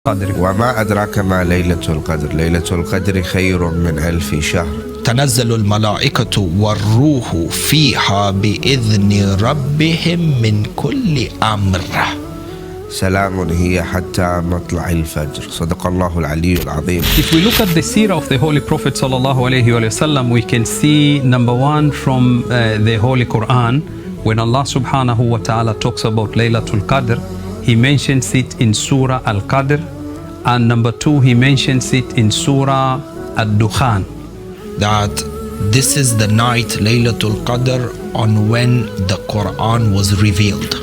وما أدراك ما ليلة القدر ليلة القدر خير من 1000 شهر تنزل الملائكة والروح فيها بإذن ربهم من كل أمر سلام هي حتى مطلع الفجر صدق الله العلي العظيم. If we look at the seerah of the Holy Prophet sallallahu alaihi wasallam, we can see number one from the Holy Quran, when Allah subhanahu wa ta'ala talks about Laylatul Qadr, He mentions it in Surah Al-Qadr, and number two, He mentions it in Surah Ad-Dukhan. That this is the night Laylatul Qadr on when the Quran was revealed.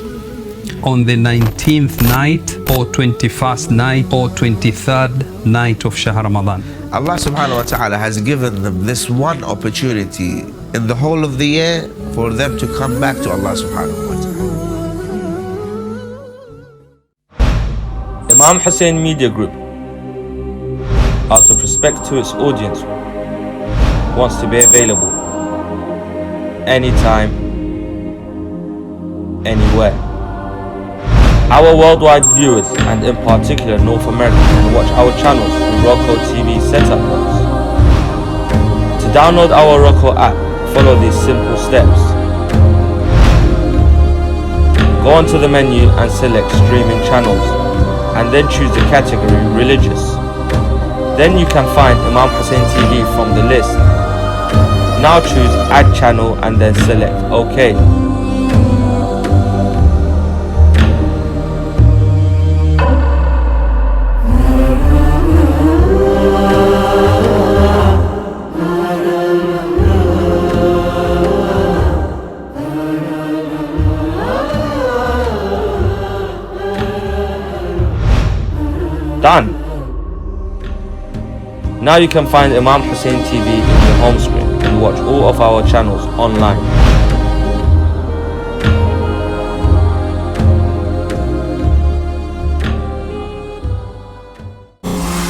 On the 19th night or 21st night or 23rd night of Shahr Ramadan. Allah subhanahu wa ta'ala has given them this one opportunity in the whole of the year for them to come back to Allah subhanahu wa ta'ala. Imam Hussein Media Group, out of respect to its audience, wants to be available anytime, anywhere. Our worldwide viewers, and in particular North America, can watch our channels through Roku TV setup box. To download our Roku app, follow these simple steps. Go onto the menu and select streaming channels, and then choose the category religious. Then you can find Imam Hussein TV from the list. Now choose add channel and then select OK. Done. Now you can find Imam Hussein TV in your home screen and watch all of our channels online.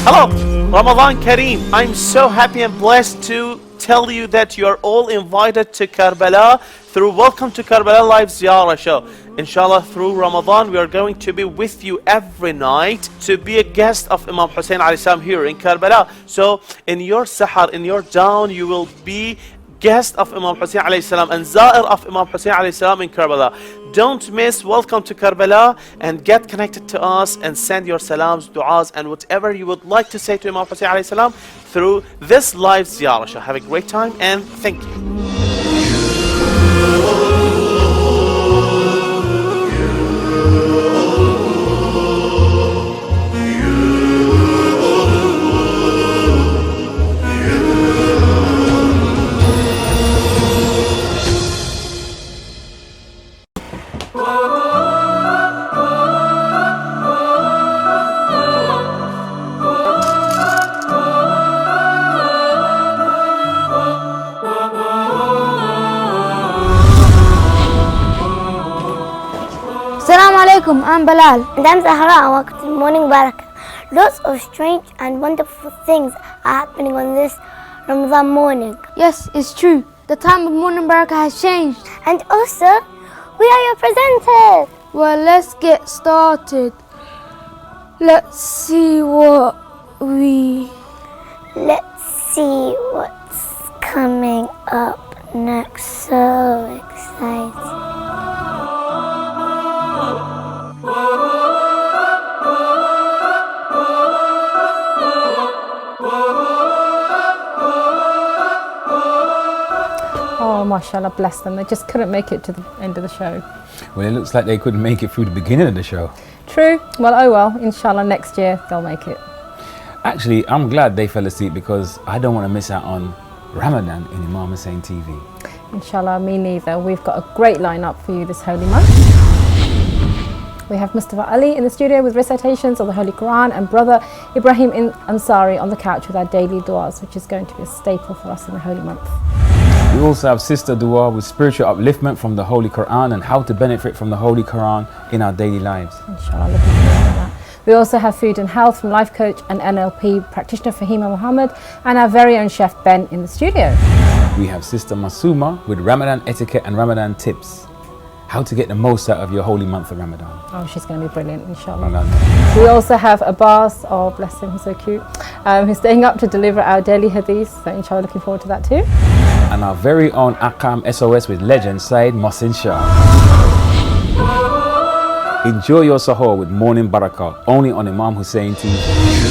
Hello, Ramadan Kareem. I'm so happy and blessed to tell you that you are all invited to Karbala through Welcome to Karbala Live Ziyarah show. Inshallah, through Ramadan, we are going to be with you every night to be a guest of Imam Hussein alayhi salam here in Karbala. So in your sahar, in your dawn, you will be guest of Imam Hussein alayhi salam and Zair of Imam Hussein alayhi salam in Karbala. Don't miss Welcome to Karbala and get connected to us and send your salams, du'as and whatever you would like to say to Imam Hussein alayhi salam through this live ziyarah show. Have a great time and thank you. Assalamu alaikum, I'm Bilal. And I'm Zahra. Welcome to Morning Barakah. Lots of strange and wonderful things are happening on this Ramadan morning. Yes, it's true. The time of Morning Barakah has changed. And also, we are your presenters. Well, let's get started. Let's see what's coming up next. So exciting. Oh, mashallah, bless them. They just couldn't make it to the end of the show. Well, it looks like they couldn't make it through the beginning of the show. True. Well, oh well. Inshallah, next year they'll make it. Actually, I'm glad they fell asleep because I don't want to miss out on Ramadan in Imam Hussein TV. Inshallah, me neither. We've got a great lineup for you this holy month. We have Mustafa Ali in the studio with recitations of the Holy Quran and brother Ibrahim Ansari on the couch with our daily du'as, which is going to be a staple for us in the holy month. We also have Sister Dua with spiritual upliftment from the Holy Quran and how to benefit from the Holy Quran in our daily lives. Inshallah, looking forward to that. We also have food and health from life coach and NLP practitioner Fahima Muhammad and our very own chef Ben in the studio. We have Sister Masuma with Ramadan etiquette and Ramadan tips. how to get the most out of your holy month of Ramadan. Oh, she's going to be brilliant, inshallah. We also have Abbas, oh bless him, he's so cute, who's staying up to deliver our daily hadith, so inshallah looking forward to that too. And our very own Akam SOS with legend Saeed Mohsin Shah. Enjoy your sahur with Morning Barakah, only on Imam Hussein TV.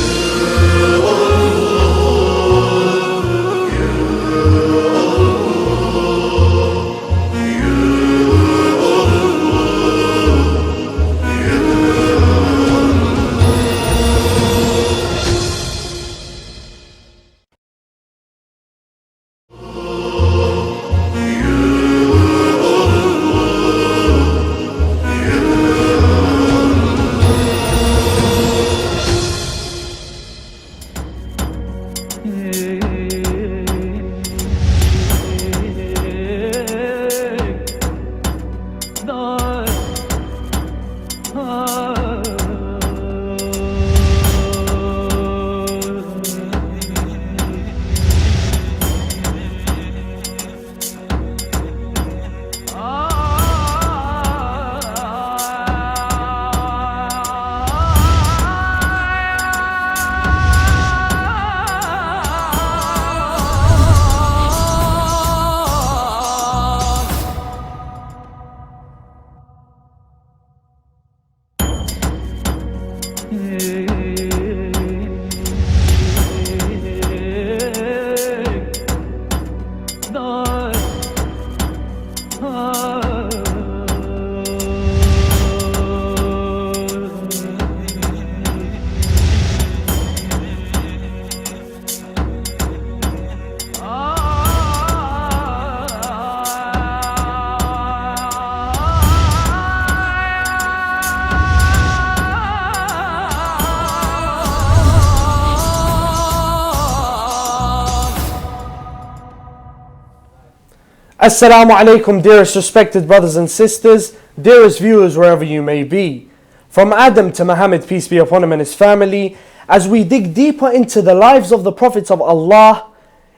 Assalamu alaikum, dearest respected brothers and sisters, dearest viewers wherever you may be. From Adam to Muhammad, peace be upon him and his family, as we dig deeper into the lives of the prophets of Allah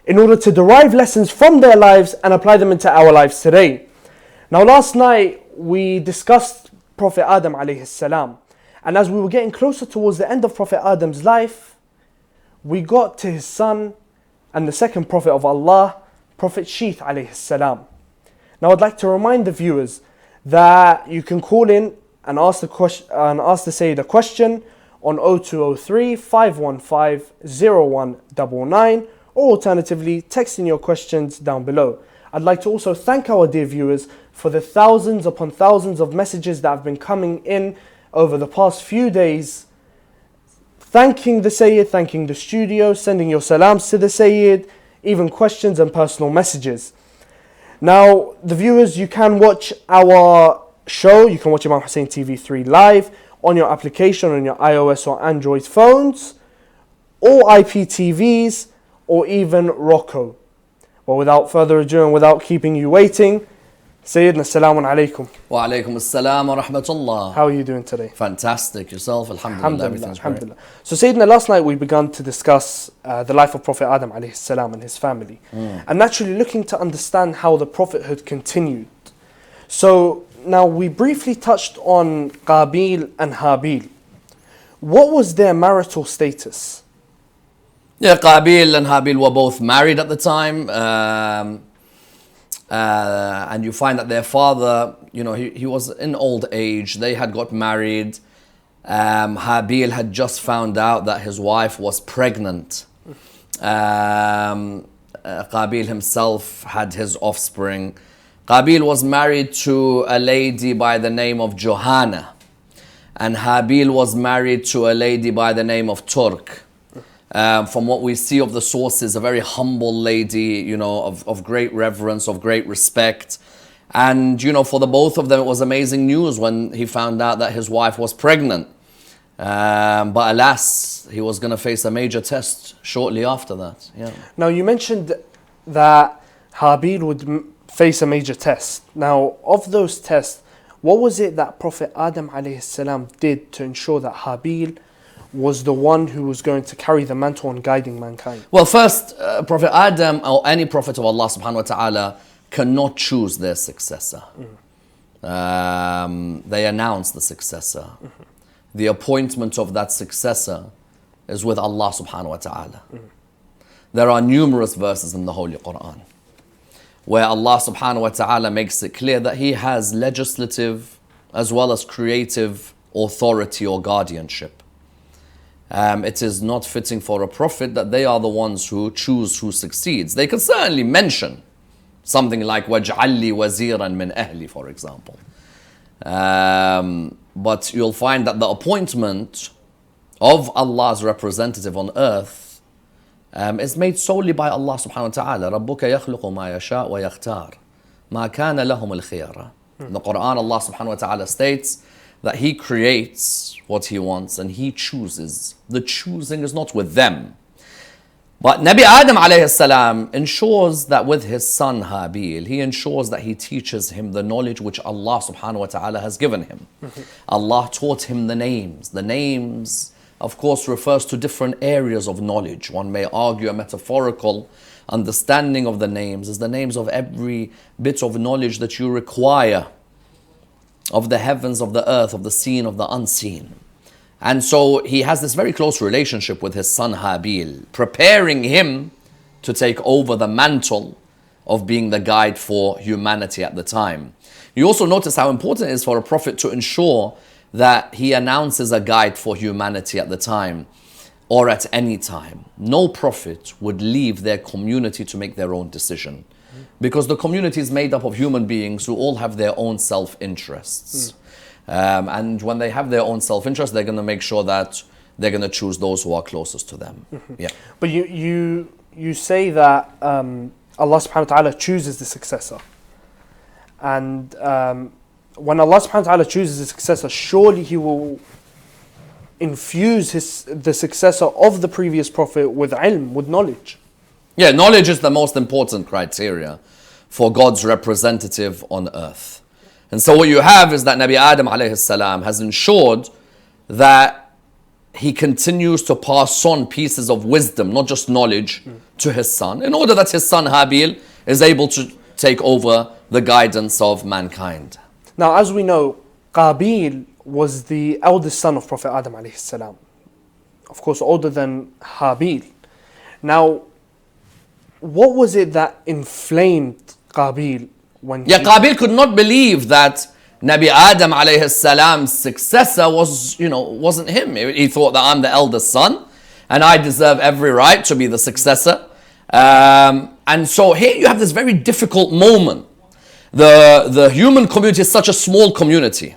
in order to derive lessons from their lives and apply them into our lives today. Now last night we discussed Prophet Adam alayhi salam, and as we were getting closer towards the end of Prophet Adam's life, we got to his son and the second Prophet of Allah, Prophet Sheath alayhi salam. Now I'd like to remind the viewers that you can call in and ask the Sayyid a question on 0203 515 0199, or alternatively text in your questions down below. I'd like to also thank our dear viewers for the thousands upon thousands of messages that have been coming in over the past few days, thanking the Sayyid, thanking the studio, sending your salams to the Sayyid, even questions and personal messages. Now, the viewers, you can watch our show, you can watch Imam Hussein TV 3 live on your application, on your iOS or Android phones, or IPTVs, or even Roku. Well, without further ado and without keeping you waiting, Sayyidina, assalamu alaikum. Wa alaikum assalam wa rahmatullah. How are you doing today? Fantastic. Yourself? Alhamdulillah. Everything's great. So Sayyidina, last night we began to discuss the life of Prophet Adam alayhi salam and his family. And naturally looking to understand how the prophethood continued. So now we briefly touched on Qabil and Habil. What was their marital status? Yeah, Qabil and Habil were both married at the time. And you find that their father, he was in old age. They had got married. Habil had just found out that his wife was pregnant. Qabil himself had his offspring. Qabil was married to a lady by the name of Johanna. And Habil was married to a lady by the name of Turk. From what we see of the sources, a very humble lady, of great reverence, of great respect. And, for the both of them, it was amazing news when he found out that his wife was pregnant. But alas, he was going to face a major test shortly after that. Yeah. Now, you mentioned that Habil would face a major test. Now, of those tests, what was it that Prophet Adam alayhi salam did to ensure that Habil was the one who was going to carry the mantle on guiding mankind? Well, first, Prophet Adam or any prophet of Allah subhanahu wa ta'ala cannot choose their successor. they announce the successor. The appointment of that successor is with Allah subhanahu wa ta'ala. There are numerous verses in the Holy Quran where Allah subhanahu wa ta'ala makes it clear that He has legislative as well as creative authority or guardianship. It is not fitting for a prophet that they are the ones who choose who succeeds. They can certainly mention something like وَاجْعَلْ لِي وَزِيرًا مِنْ أَهْلِ, for example. But you'll find that the appointment of Allah's representative on earth is made solely by Allah subhanahu wa ta'ala. رَبُّكَ يَخْلُقُ مَا يَشَاءُ وَيَخْتَارُ مَا كَانَ لَهُمُ الْخِيَرَةُ. In the Quran, Allah subhanahu wa ta'ala states that He creates what He wants and He chooses. The choosing is not with them. But Nabi Adam alayhi salam ensures that with his son Habil, he ensures that he teaches him the knowledge which Allah subhanahu wa ta'ala has given him. Allah taught him the names. The names, of course, refers to different areas of knowledge. One may argue a metaphorical understanding of the names is the names of every bit of knowledge that you require of the heavens, of the earth, of the seen, of the unseen. And so he has this very close relationship with his son Habil, preparing him to take over the mantle of being the guide for humanity at the time. You also notice how important it is for a prophet to ensure that he announces a guide for humanity at the time or at any time. No prophet would leave their community to make their own decision, because the community is made up of human beings who all have their own self-interests. And when they have their own self-interest, they're going to make sure that they're going to choose those who are closest to them. Yeah. But you say that Allah subhanahu wa ta'ala chooses the successor. And when Allah subhanahu wa ta'ala chooses the successor, surely He will infuse the successor of the previous prophet with ilm, with knowledge. Yeah, knowledge is the most important criteria for God's representative on earth. And so what you have is that Nabi Adam alayhi salam has ensured that he continues to pass on pieces of wisdom, not just knowledge, to his son, in order that his son Habil is able to take over the guidance of mankind. Now, as we know, Qabil was the eldest son of Prophet Adam alayhi salam. Of course, older than Habil. Now, what was it that inflamed Qabil? Qabil could not believe that Nabi Adam alayhi salam's successor wasn't him. He thought that I'm the eldest son and I deserve every right to be the successor. And so here you have this very difficult moment. The human community is such a small community.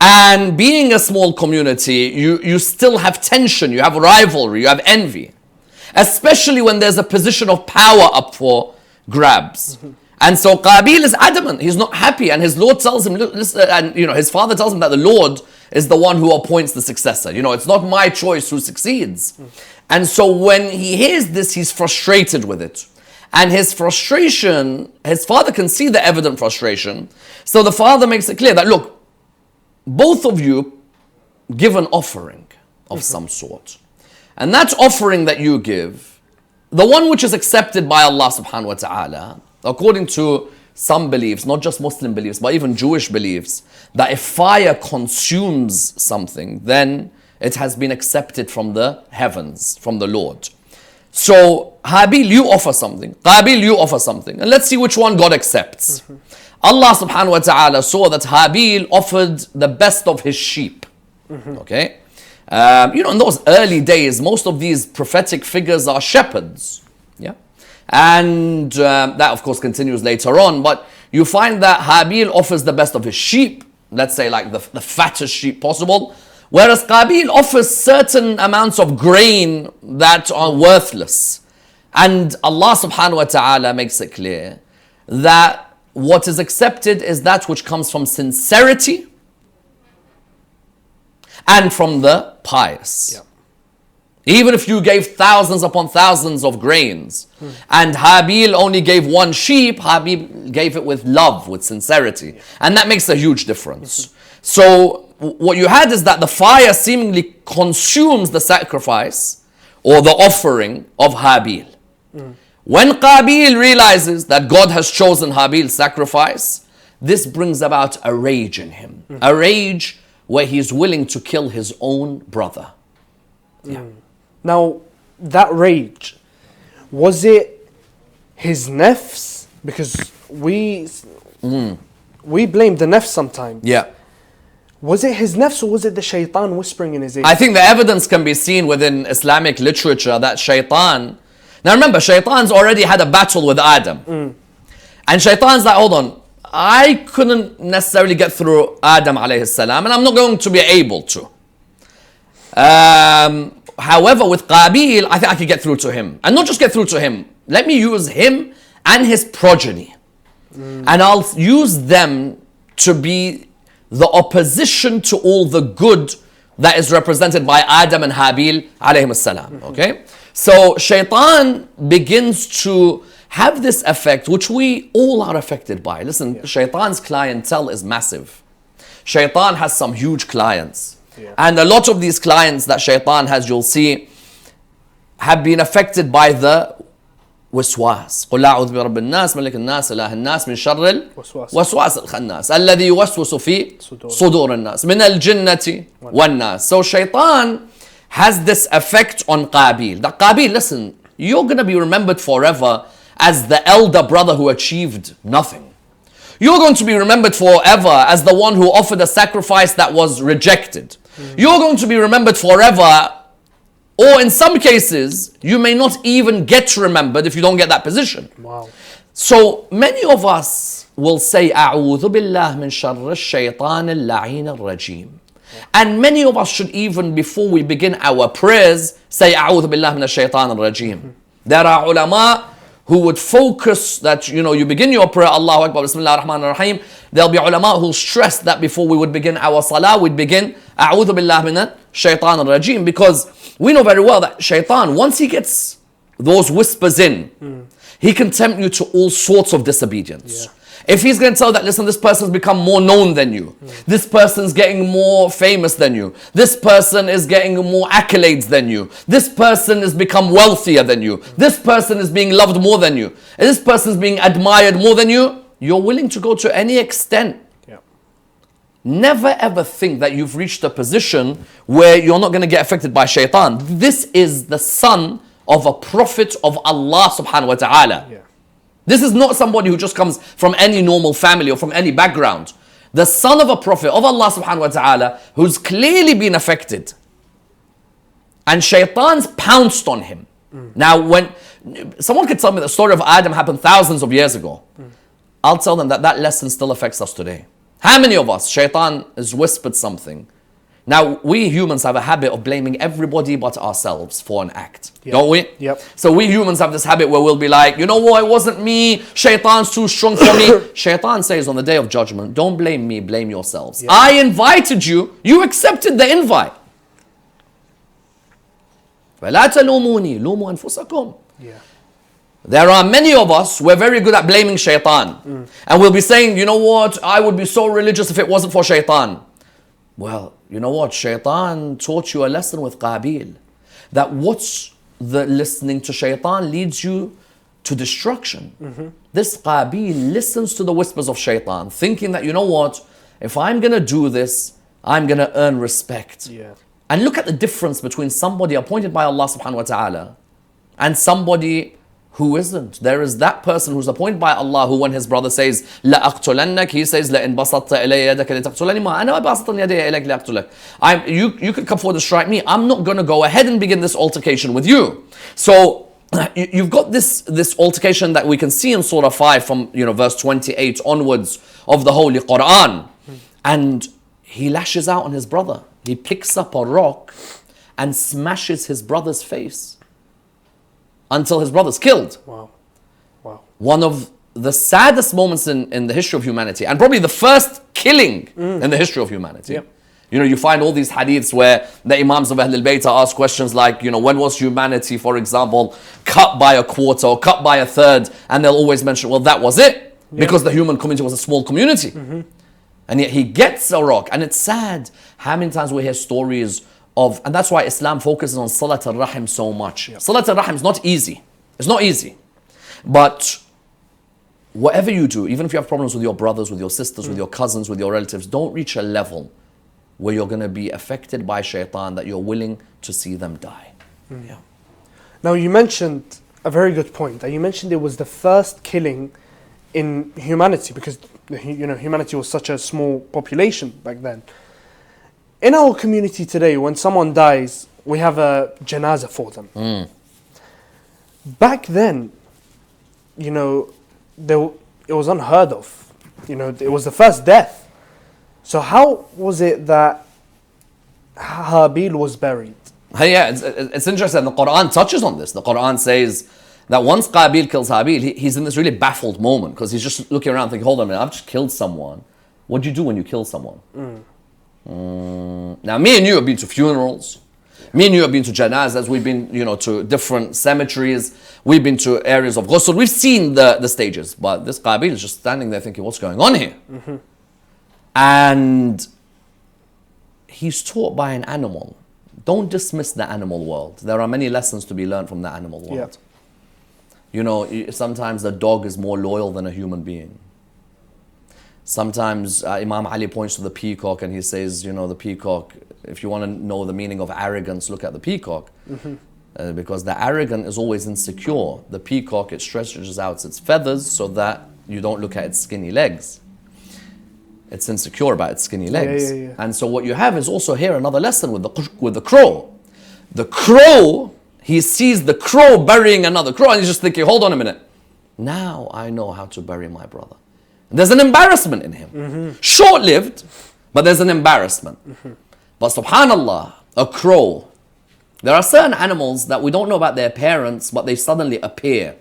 And being a small community, you still have tension, you have rivalry, you have envy. Especially when there's a position of power up for grabs. And so Qabil is adamant, he's not happy, and his Lord tells him, and his father tells him that the Lord is the one who appoints the successor. It's not my choice who succeeds. And so when he hears this, he's frustrated with it. And his frustration, his father can see the evident frustration. So the father makes it clear that, look, both of you give an offering of some sort. And that offering that you give, the one which is accepted by Allah subhanahu wa ta'ala, according to some beliefs, not just Muslim beliefs, but even Jewish beliefs, that if fire consumes something, then it has been accepted from the heavens, from the Lord. So, Habil, you offer something. Qabil, you offer something. And let's see which one God accepts. Allah subhanahu wa ta'ala saw that Habil offered the best of his sheep. Okay? In those early days, most of these prophetic figures are shepherds. Yeah? And that of course continues later on, but you find that Habil offers the best of his sheep, let's say like the fattest sheep possible, whereas Qabil offers certain amounts of grain that are worthless. And Allah subhanahu wa ta'ala makes it clear that what is accepted is that which comes from sincerity and from the pious. Yeah. Even if you gave thousands upon thousands of grains, and Habil only gave one sheep, Habil gave it with love, with sincerity. And that makes a huge difference. So what you had is that the fire seemingly consumes the sacrifice or the offering of Habil. When Qabil realizes that God has chosen Habil's sacrifice, this brings about a rage in him. A rage where he's willing to kill his own brother. Yeah. Now, that rage, was it his nafs? Because we blame the nafs sometimes. Yeah. Was it his nafs or was it the shaitan whispering in his ear? I think the evidence can be seen within Islamic literature that shaitan... Now remember, shaitan's already had a battle with Adam. And shaitan's like, hold on, I couldn't necessarily get through Adam alayhi salam, and I'm not going to be able to. However, with Qabil, I think I could get through to him. And not just get through to him. Let me use him and his progeny. And I'll use them to be the opposition to all the good that is represented by Adam and Habil alayhim salam. Okay? So shaitan begins to have this effect, which we all are affected by. Listen, shaitan's clientele is massive. Shaitan has some huge clients. And a lot of these clients that shaitan has, you'll see, have been affected by the وسواس قل أعوذ برب الناس ملك الناس إله الناس من شر الوسواس الخناس الذي يوسوس في صدور الناس من الجنة والناس. So shaitan has this effect on Qabil. That Qabil, listen, you're going to be remembered forever as the elder brother who achieved nothing. You're going to be remembered forever as the one who offered a sacrifice that was rejected. You're going to be remembered forever, or in some cases, you may not even get remembered if you don't get that position. Wow. So many of us will say, أعوذ بالله من شر الشيطان اللعين الرجيم. And many of us should even, before we begin our prayers, say أعوذ بالله من الشيطان الرجيم. There are ulama who would focus that, you begin your prayer, Allahu Akbar, Bismillah ar-Rahman ar-Rahim. There'll be ulama who'll stress that before we would begin our salah, we'd begin أعوذ بالله من الشيطان الرجيم, because we know very well that shaitan, once he gets those whispers in, he can tempt you to all sorts of disobedience. If he's going to tell that, listen, this person's become more known than you. This person's getting more famous than you. This person is getting more accolades than you. This person has become wealthier than you. This person is being loved more than you. And this person's being admired more than you. You're willing to go to any extent. Never ever think that you've reached a position where you're not going to get affected by shaitan. This is the son of a prophet of Allah subhanahu wa ta'ala. This is not somebody who just comes from any normal family or from any background. The son of a prophet of Allah subhanahu wa ta'ala who's clearly been affected. And shaitan's pounced on him. Now when someone could tell me the story of Adam happened thousands of years ago, I'll tell them that that lesson still affects us today. How many of us, shaitan has whispered something? Now, we humans have a habit of blaming everybody but ourselves for an act, don't we? So we humans have this habit where we'll be like, you know what, it wasn't me, shaitan's too strong for me. Shaitan says on the day of judgment, don't blame me, blame yourselves. I invited you, you accepted the invite. فَلَا تَلُومُونِي لُومُوا أَنفُسَكُمْ. There are many of us, we're very good at blaming shaitan. And we'll be saying, you know what, I would be so religious if it wasn't for shaitan. Well, you know what, shaitan taught you a lesson with Qabil. That what's the listening to shaitan leads you to destruction. This Qabil listens to the whispers of shaitan, thinking that, you know what, if I'm going to do this, I'm going to earn respect. And look at the difference between somebody appointed by Allah subhanahu wa ta'ala and somebody who isn't. There is that person who's appointed by Allah who, when his brother says لَأَقْتُلَنَّكَ, he says لَإِنْ بَسَطْتَ إِلَيَّ يَدَكَ لِتَقْتُلَنِي مَا أَنَا بَاسِطٌ يَدَيَّ إِلَيْكَ لِأَقْتُلَكَ. You could come forward to strike me. I'm not going to go ahead and begin this altercation with you. So you've got this altercation that we can see in Surah 5 from verse 28 onwards of the Holy Quran. And he lashes out on his brother. He picks up a rock and smashes his brother's face until his brother's killed. Wow. One of the saddest moments in the history of humanity, and probably the first killing in the history of humanity. You find all these hadiths where the Imams of Ahlul Bayt are asked questions like, when was humanity, for example, cut by a quarter or cut by a third? And they'll always mention, well, that was it. Because the human community was a small community. And yet he gets a rock. And it's sad how many times we hear stories of, and that's why Islam focuses on Salat al-Rahim so much. Salat al-Rahim is not easy. It's not easy. But whatever you do, even if you have problems with your brothers, with your sisters, with your cousins, with your relatives, don't reach a level where you're going to be affected by shaitan that you're willing to see them die. Yeah. Now you mentioned a very good point. You mentioned it was the first killing in humanity because humanity was such a small population back then. In our community today, when someone dies, we have a janazah for them. Back then, it was unheard of. It was the first death. So how was it that Habil was buried? Yeah, it's interesting. The Quran touches on this. The Quran says that once Qabil kills Habil, he's in this really baffled moment because he's just looking around thinking, hold on a minute, I've just killed someone. What do you do when you kill someone? Now, me and you have been to funerals. Me and you have been to janazas. We've been, to different cemeteries. We've been to areas of ghusl. We've seen the stages. But this Qabil is just standing there thinking, what's going on here? And he's taught by an animal. Don't dismiss the animal world. There are many lessons to be learned from the animal world. Sometimes the dog is more loyal than a human being. Sometimes Imam Ali points to the peacock and he says, the peacock, if you want to know the meaning of arrogance, look at the peacock. Because the arrogant is always insecure. The peacock, it stretches out its feathers so that you don't look at its skinny legs. It's insecure about its skinny legs. And so what you have is also here another lesson with the crow. The crow, he sees the crow burying another crow and he's just thinking, hold on a minute. Now I know how to bury my brother. There's an embarrassment in him. Short-lived, but there's an embarrassment. But subhanallah, a crow. There are certain animals that we don't know about their parents, but they suddenly appear.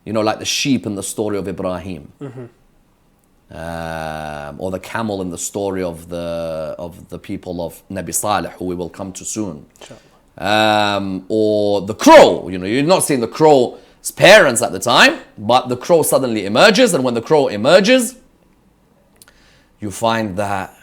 Like the sheep in the story of Ibrahim. Or the camel in the story of the people of Nabi Salih, who we will come to soon. Or the crow. You're not seeing the crow's parents at the time, but the crow suddenly emerges, and when the crow emerges, you find that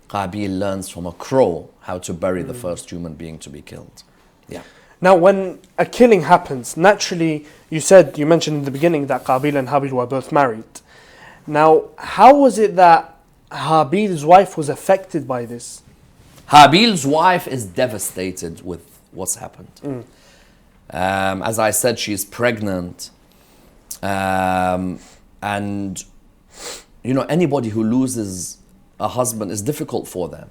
Qabil learns from a crow how to bury the first human being to be killed. Yeah. Now, when a killing happens, naturally, you mentioned in the beginning that Qabil and Habil were both married. Now, how was it that Habil's wife was affected by this? Habil's wife is devastated with what's happened. As I said, she's pregnant. And, anybody who loses a husband is difficult for them.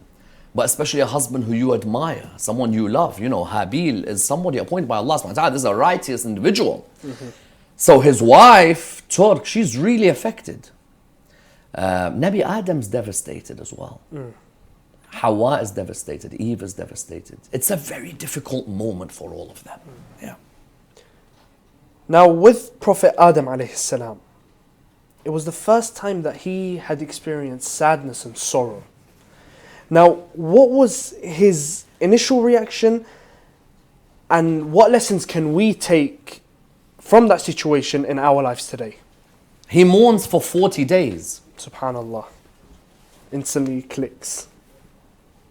But especially a husband who you admire, someone you love. Habil is somebody appointed by Allah subhanahu wa ta'ala. This is a righteous individual. So his wife, Turk, she's really affected. Nabi Adam's devastated as well. Hawa is devastated. Eve is devastated. It's a very difficult moment for all of them. Yeah. Now, with Prophet Adam alayhi salam, it was the first time that he had experienced sadness and sorrow. Now, what was his initial reaction, and what lessons can we take from that situation in our lives today? He mourns for 40 days. Subhanallah. Instantly clicks.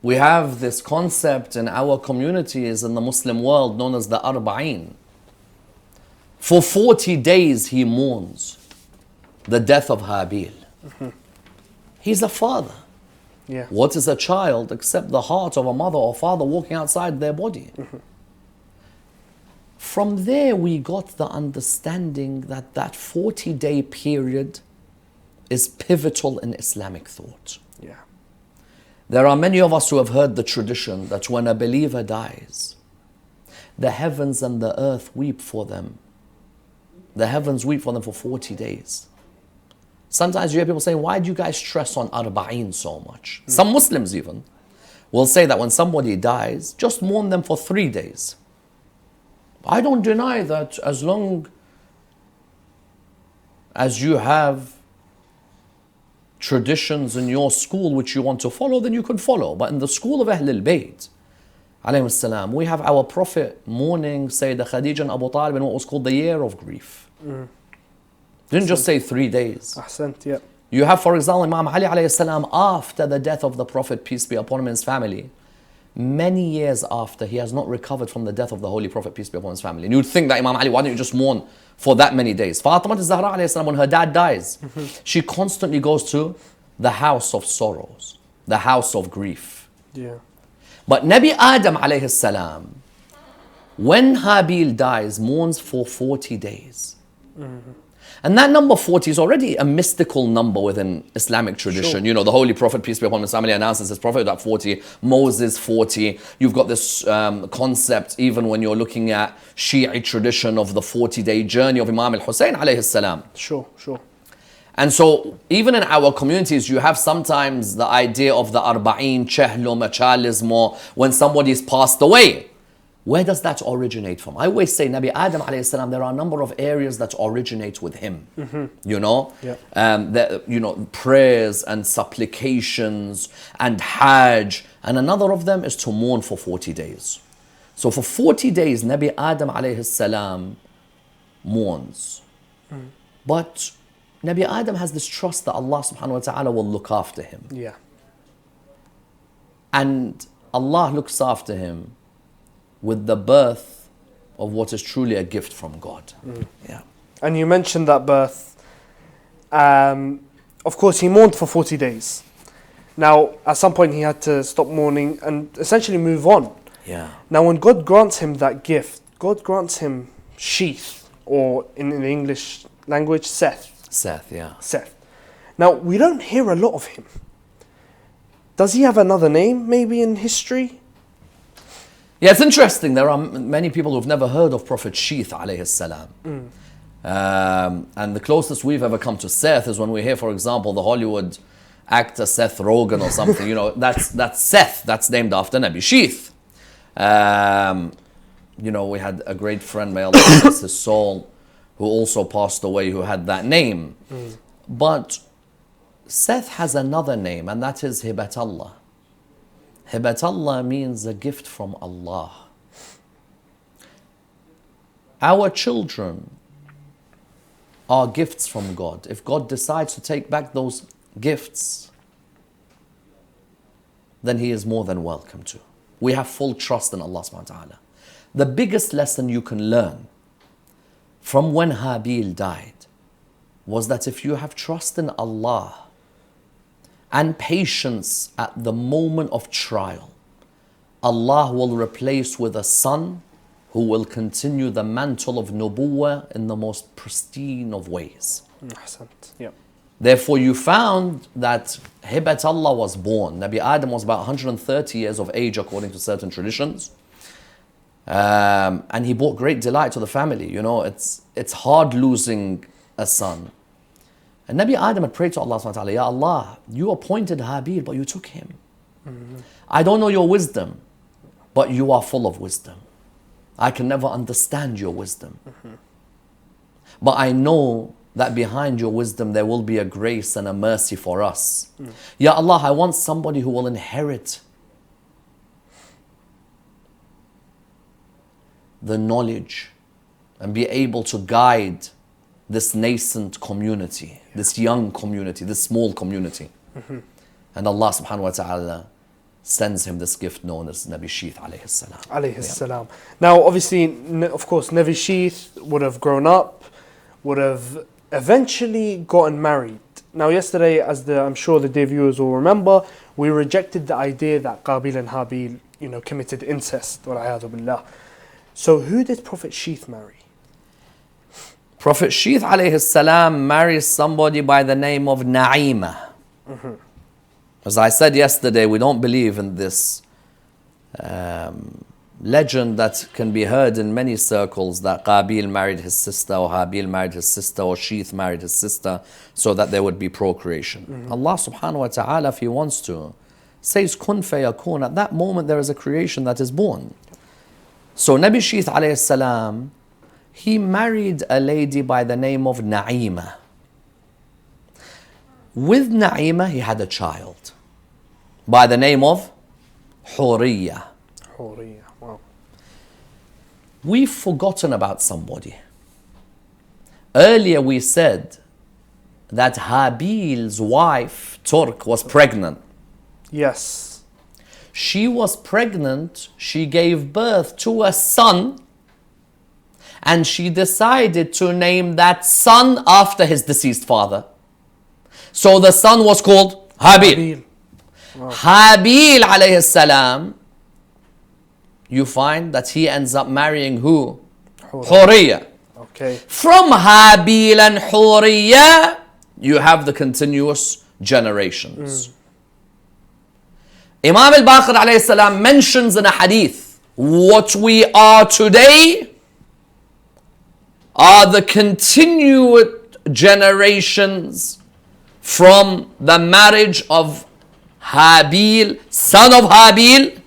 We have this concept in our communities in the Muslim world known as the Arba'in. For 40 days he mourns the death of Habil. He's a father. What is a child except the heart of a mother or father walking outside their body? From there we got the understanding that that 40-day period is pivotal in Islamic thought. There are many of us who have heard the tradition that when a believer dies, the heavens and the earth weep for them. The heavens weep for them for 40 days. Sometimes you hear people saying, why do you guys stress on Arba'in so much? Some Muslims even will say that when somebody dies, just mourn them for 3 days. I don't deny that as long as you have traditions in your school which you want to follow, then you can follow. But in the school of Ahlul Bayt, alayhim salam, we have our Prophet mourning Sayyidah Khadija and Abu Talib in what was called the year of grief. Didn't just say 3 days. You have, for example, Imam Ali alayhi salam, after the death of the Prophet, peace be upon him and his family, many years after, he has not recovered from the death of the Holy Prophet, peace be upon his family. And you'd think that Imam Ali, why don't you just mourn for that many days? Fatima al-Zahra alayhi salam, when her dad dies, she constantly goes to the house of sorrows, the house of grief. Yeah. But Nabi Adam alayhi salam, when Habil dies, mourns for 40 days. And that number 40 is already a mystical number within Islamic tradition. Sure. You know, the Holy Prophet, peace be upon his family, announces his prophet at 40, Moses 40. You've got this concept, even when you're looking at Shiite tradition, of the 40-day journey of Imam Hussein alayhi salam. Sure, sure. And so, even in our communities, you have sometimes the idea of the Arba'in, Chehlo, Machalismo, when somebody's passed away. Where does that originate from? I always say, Nabi Adam alayhi salam, there are a number of areas that originate with him. You know, prayers and supplications and Hajj, and another of them is to mourn for 40 days. So for 40 days, Nabi Adam alayhi salam mourns. But Nabi Adam has this trust that Allah subhanahu wa ta'ala will look after him. Yeah. And Allah looks after him with the birth of what is truly a gift from God. Yeah. And you mentioned that birth. Of course, he mourned for 40 days. Now, at some point, he had to stop mourning and essentially move on. Yeah. Now, when God grants him that gift, God grants him Sheath, or in the English language, Seth. Seth, yeah. Seth. Now, we don't hear a lot of him. Does he have another name, maybe in history? Yeah, it's interesting. There are many people who've never heard of Prophet Sheeth alayhi salam. And the closest we've ever come to Seth is when we hear, for example, the Hollywood actor Seth Rogen or something. You know, that's Seth. That's named after Nabi Sheeth. You know, we had a great friend, may Allah bless his soul, who also passed away, who had that name. But Seth has another name, and that is Hibatullah. Hibatullah means a gift from Allah. Our children are gifts from God. If God decides to take back those gifts, then He is more than welcome to. We have full trust in Allah subhanahu wa ta'ala. The biggest lesson you can learn from when Habil died was that if you have trust in Allah and patience at the moment of trial, Allah will replace with a son who will continue the mantle of nubuwwah in the most pristine of ways. Yeah. Therefore, you found that Hibatullah was born. Nabi Adam was about 130 years of age according to certain traditions. And he brought great delight to the family. You know, it's hard losing a son. And Nabi Adam had prayed to Allah subhanahu wa ta'ala, Ya Allah, you appointed Habil, but you took him. I don't know your wisdom, but you are full of wisdom. I can never understand your wisdom. But I know that behind your wisdom there will be a grace and a mercy for us. Ya Allah, I want somebody who will inherit the knowledge and be able to guide this nascent community, this young community, this small community. And Allah subhanahu wa ta'ala sends him this gift known as Nabi Sheeth alayhi salam. Alayhi salam. Now, obviously, of course, Nabi Sheeth would have grown up, would have eventually gotten married. Now, yesterday, as I'm sure the dear viewers will remember, we rejected the idea that Qabil and Habil, committed incest. Wal'iyadu billah. So, who did Prophet Sheeth marry? Prophet Sheeth alayhi salam marries somebody by the name of Na'ima. As I said yesterday, we don't believe in this legend that can be heard in many circles that Qabil married his sister, or Habil married his sister, or Sheeth married his sister, so that there would be procreation. Allah subhanahu wa ta'ala, if He wants to, says kun fayakun. At that moment there is a creation that is born. So Nabi Sheeth alayhi salam, he married a lady by the name of Na'ima. With Na'ima, he had a child by the name of Huriyah. Huriyah, wow. We've forgotten about somebody. Earlier we said that Habil's wife, Turk, was pregnant. Yes. she was pregnant, she gave birth to a son, and she decided to name that son after his deceased father. So the son was called Habil. Habil alayhi salam, you find that he ends up marrying who? Hurriya. Okay. From Habil and Hurriya, you have the continuous generations. Imam al-Baqir alayhi salam mentions in a hadith, what we are today are the continued generations from the marriage of Habil, son of Habil,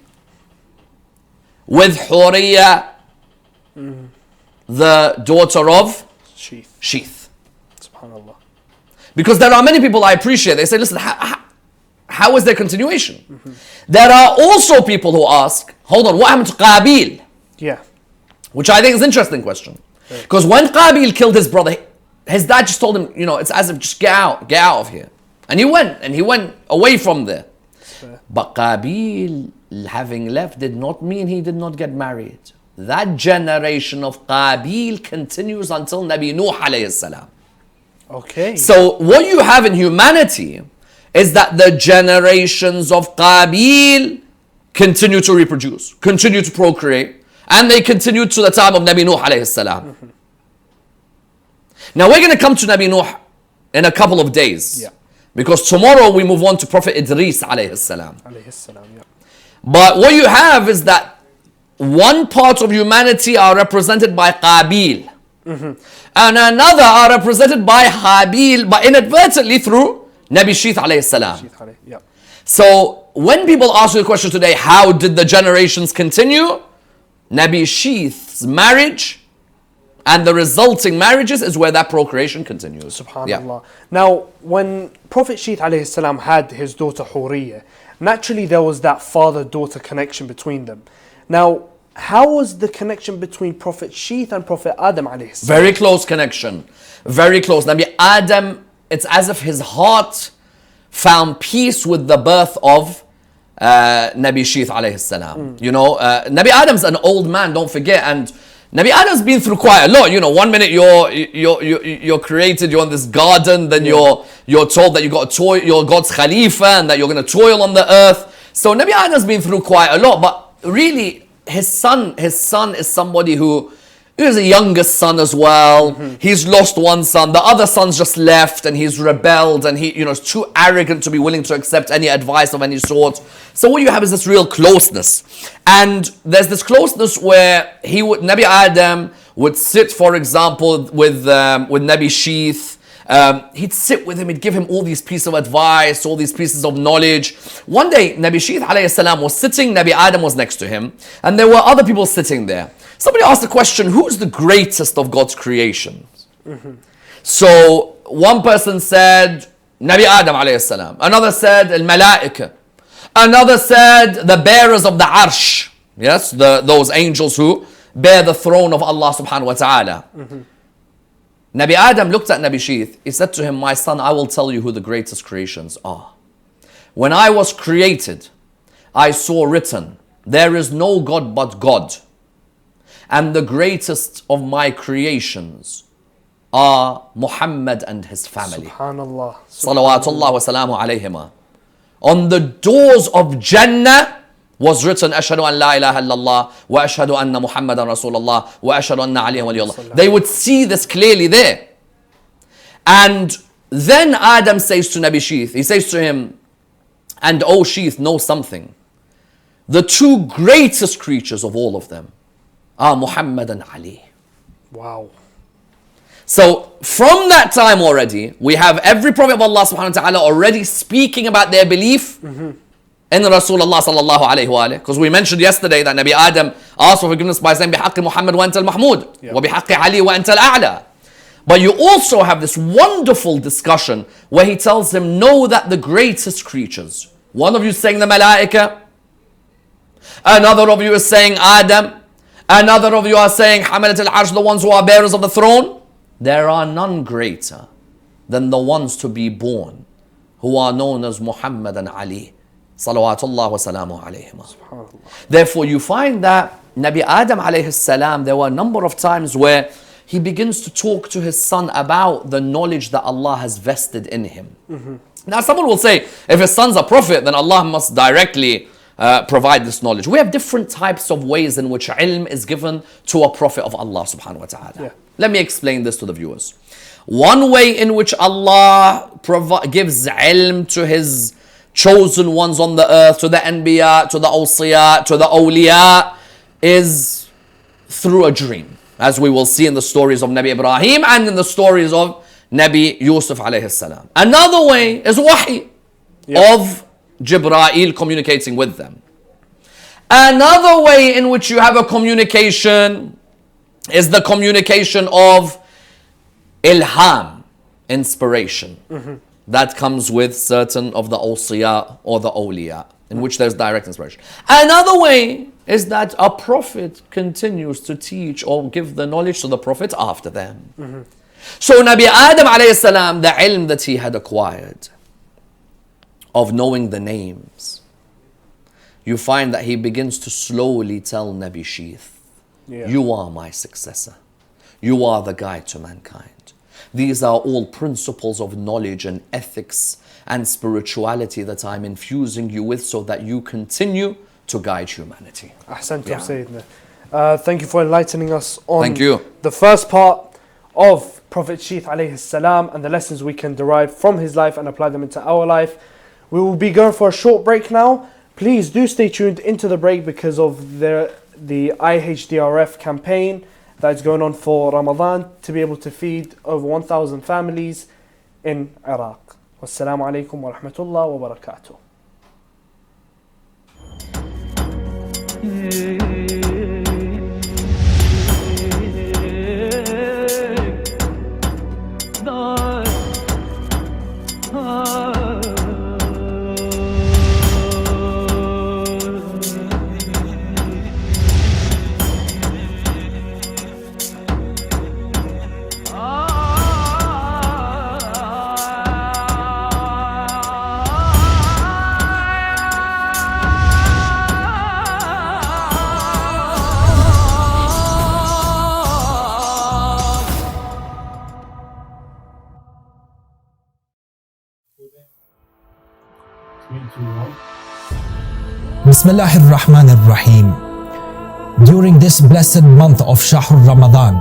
with Hurriya, the daughter of Sheath. Sheath. Subhanallah. Because there are many people I appreciate, they say, listen, how is there continuation? There are also people who ask, hold on, what happened to Qabil? Yeah. Which I think is an interesting question. Because when Qabil killed his brother, his dad just told him, you know, it's as if just get out of here. And he went away from there. But Qabil, having left, did not mean he did not get married. That generation of Qabil continues until Nabi Nuh alayhi salam. Okay. So what you have in humanity is that the generations of Qabil continue to reproduce, continue to procreate, and they continue to the time of Nabi Nuh alayhi salam. Now we're going to come to Nabi Nuh in a couple of days. Yeah. Because tomorrow we move on to Prophet Idris alayhi salam. Alayhi salam, yeah. But what you have is that one part of humanity are represented by Qabil. And another are represented by Habil, but inadvertently through Nabi Sheeth alayhi salam. Sheath alayhi, yeah. So when people ask you the question today, how did the generations continue? Nabi Sheeth's marriage and the resulting marriages is where that procreation continues. Subhanallah. Yeah. Now, when Prophet Sheeth alayhi salam had his daughter Hurriya, naturally there was that father-daughter connection between them. Now, how was the connection between Prophet Sheeth and Prophet Adam alayhi salam? Very close connection. Very close. Nabi Adam, it's as if his heart found peace with the birth of Nabi Sheeth alayhi salam. You know, Nabi Adam's an old man, don't forget, and Nabi Adam's been through quite a lot. You know, one minute you're created, you're in this garden, then you're told that you're God's Khalifa and that you're going to toil on the earth. So Nabi Adam's been through quite a lot, but really his son is somebody who is a youngest son as well. He's lost one son. The other son's just left and he's rebelled and he, is too arrogant to be willing to accept any advice of any sort. So what you have is this real closeness. And there's this closeness where Nabi Adam would sit, for example, with Nabi Sheeth. He'd sit with him, he'd give him all these pieces of advice, all these pieces of knowledge. One day, Nabi Sheeth alayhi salam was sitting, Nabi Adam was next to him, and there were other people sitting there. Somebody asked the question, who's the greatest of God's creations? So one person said, Nabi Adam alayhi salam. Another said, al-malaika. Another said, the bearers of the arsh. Yes, those angels who bear the throne of Allah subhanahu wa ta'ala. Nabi Adam looked at Nabi Sheeth. He said to him, my son, I will tell you who the greatest creations are. When I was created, I saw written, there is no God but God. And the greatest of my creations are Muhammad and his family. Subhanallah. Salawatullah wa salamu alayhima. On the doors of Jannah was written, Ashhadu an la ilaha illallah wa ashhadu anna Muhammadan Rasulullah wa ashhadu anna Aliyan waliyullah. They would see this clearly there. And then Adam says to Nabi Sheeth, he says to him, and O Sheeth, know something. The two greatest creatures of all of them are Muhammad and Ali. Wow. So from that time already, we have every Prophet of Allah subhanahu wa ta'ala already speaking about their belief in Rasulullah sallallahu alayhi wa alayhi. Because we mentioned yesterday that Nabi Adam asked for forgiveness by saying, بِحَقِّ مُحَمَّد وَأَنْتَ الْمَحْمُودِ وَبِحَقِّ عَلِي وَأَنْتَ الْأَعْلَى. But you also have this wonderful discussion where he tells him, know that the greatest creatures, one of you is saying the malaika, another of you is saying Adam, another of you are saying Hamalat al-Arsh, the ones who are bearers of the throne. There are none greater than the ones to be born, who are known as Muhammad and Ali. Salawatullah wa salamu alayhima. Therefore, you find that Nabi Adam alayhi salam, there were a number of times where he begins to talk to his son about the knowledge that Allah has vested in him. Now, someone will say, if his son's a prophet, then Allah must directly provide this knowledge. We have different types of ways in which ilm is given to a prophet of Allah subhanahu wa ta'ala. Let me explain this to the viewers. One way in which Allah gives ilm to his chosen ones on the earth, to the anbiya, to the awsiya, to the awliya, is through a dream, as we will see in the stories of Nabi Ibrahim and in the stories of Nabi Yusuf alayhi salam. Another way is wahi, of Jibreel communicating with them. Another way in which you have a communication is the communication of ilham, inspiration. That comes with certain of the awsiya or the awliya, in which there's direct inspiration. Another way is that a prophet continues to teach or give the knowledge to the prophet after them. So Nabi Adam alayhi salam, the ilm that he had acquired of knowing the names, you find that he begins to slowly tell Nabi Sheath, you are my successor. You are the guide to mankind. These are all principles of knowledge and ethics and spirituality that I'm infusing you with so that you continue to guide humanity. Ahsantum Sayyidina. Thank you for enlightening us on the first part of Prophet Sheath alayhi salam and the lessons we can derive from his life and apply them into our life. We will be going for a short break now. Please do stay tuned into the break because of the IHDRF campaign that is going on for Ramadan to be able to feed over 1,000 families in Iraq. Wassalamu alaikum wa rahmatullah wa barakatuh. Bismillahir Rahmanir Rahim. During this blessed month of Shahr Ramadan,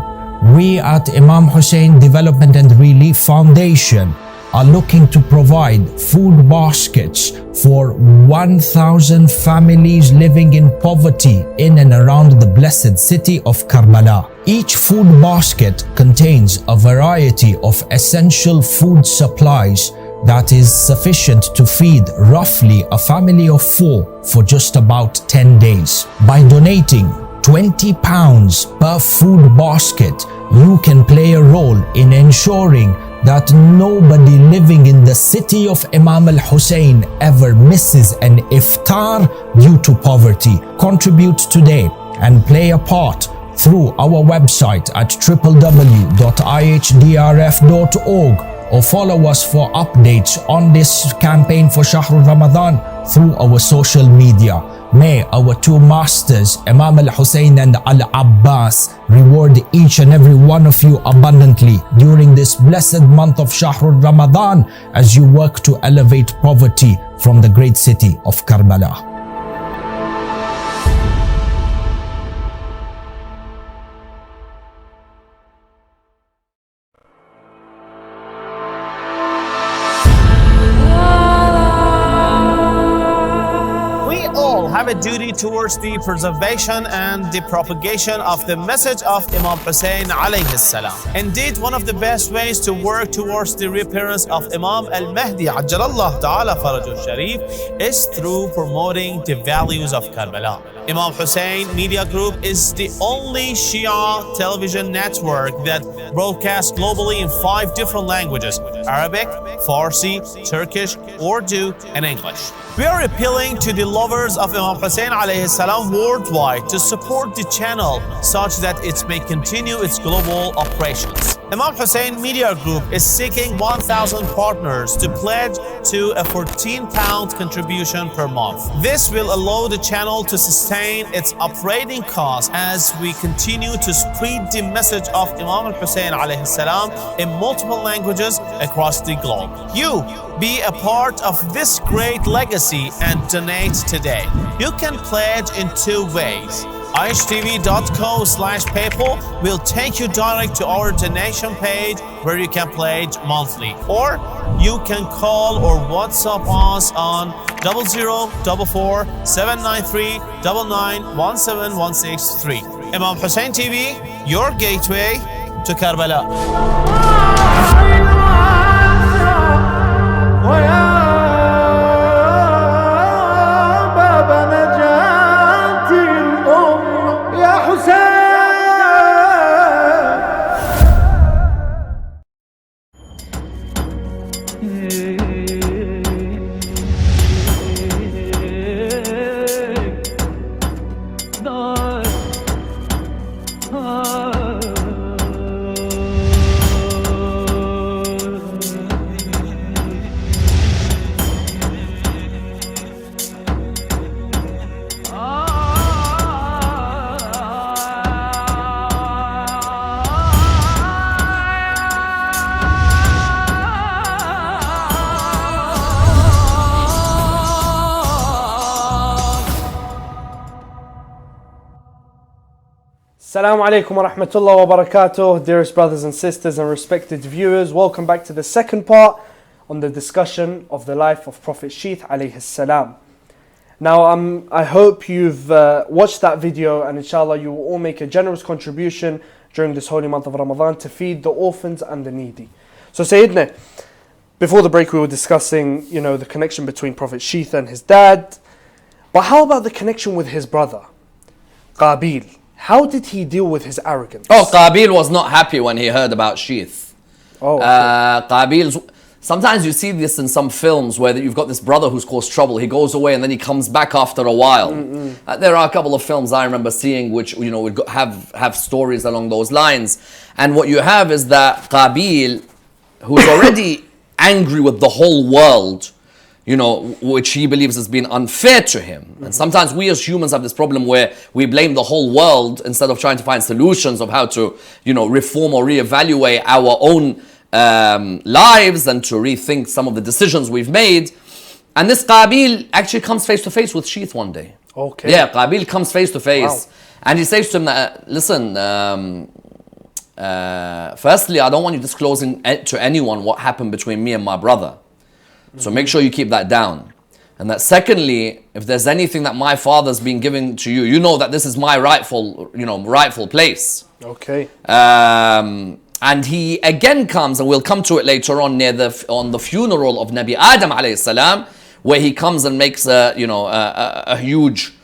we at Imam Hussein Development and Relief Foundation are looking to provide food baskets for 1,000 families living in poverty in and around the blessed city of Karbala. Each food basket contains a variety of essential food supplies that is sufficient to feed roughly a family of 4 for just about 10 days. By donating 20 pounds per food basket, you can play a role in ensuring that nobody living in the city of Imam al-Hussein ever misses an iftar due to poverty. Contribute today and play a part through our website at www.ihdrf.org or follow us for updates on this campaign for Shahr Ramadan through our social media. May our two masters, Imam al-Hussein and al-Abbas, reward each and every one of you abundantly during this blessed month of Shahr Ramadan as you work to elevate poverty from the great city of Karbala. Have a duty towards the preservation and the propagation of the message of Imam Hussein alayhi salam. Indeed, one of the best ways to work towards the reappearance of Imam al-Mahdi ajjalallahu ta'ala farajul sharif is through promoting the values of Karbala. Imam Hussein Media Group is the only Shia television network that broadcasts globally in 5 different languages: Arabic, Farsi, Turkish, Urdu, and English. We are appealing to the lovers of Imam Hussein alayhi salam worldwide to support the channel such that it may continue its global operations. Imam Hussein Media Group is seeking 1,000 partners to pledge to a £14 contribution per month. This will allow the channel to sustain its operating costs as we continue to spread the message of Imam Hussein alayhi salam in multiple languages across the globe. You be a part of this great legacy and donate today. You can pledge in 2 ways. IHTV.co/PayPal will take you direct to our donation page where you can pledge monthly. Or you can call or WhatsApp us on 0044 793 9917163. Imam Hussein TV, your gateway to Karbala. Assalamu alaikum wa rahmatullahi wa barakatuh, dearest brothers and sisters and respected viewers. Welcome back to the second part on the discussion of the life of Prophet Sheath alayhi salam. Now, I hope you've watched that video, and inshallah you will all make a generous contribution during this holy month of Ramadan to feed the orphans and the needy. So Sayyidina, before the break we were discussing, the connection between Prophet Sheath and his dad. But how about the connection with his brother, Qabil? How did he deal with his arrogance? Oh, Qabil was not happy when he heard about Sheath. Oh, okay. Qabil's... Sometimes you see this in some films where you've got this brother who's caused trouble. He goes away and then he comes back after a while. There are a couple of films I remember seeing which would have stories along those lines. And what you have is that Qabil, who's already angry with the whole world, which he believes has been unfair to him. And sometimes we as humans have this problem where we blame the whole world instead of trying to find solutions of how to, reform or reevaluate our own lives and to rethink some of the decisions we've made. And this Qabil actually comes face to face with Sheath one day. Okay. Yeah, Qabil comes face to face. Wow. And he says to him that, listen, firstly, I don't want you disclosing to anyone what happened between me and my brother. So make sure you keep that down. And that secondly, if there's anything that my father's been giving to you, you know that this is my rightful place. Okay. And he again comes, and we'll come to it later on on the funeral of Nabi Adam alayhi salam, where he comes and makes a huge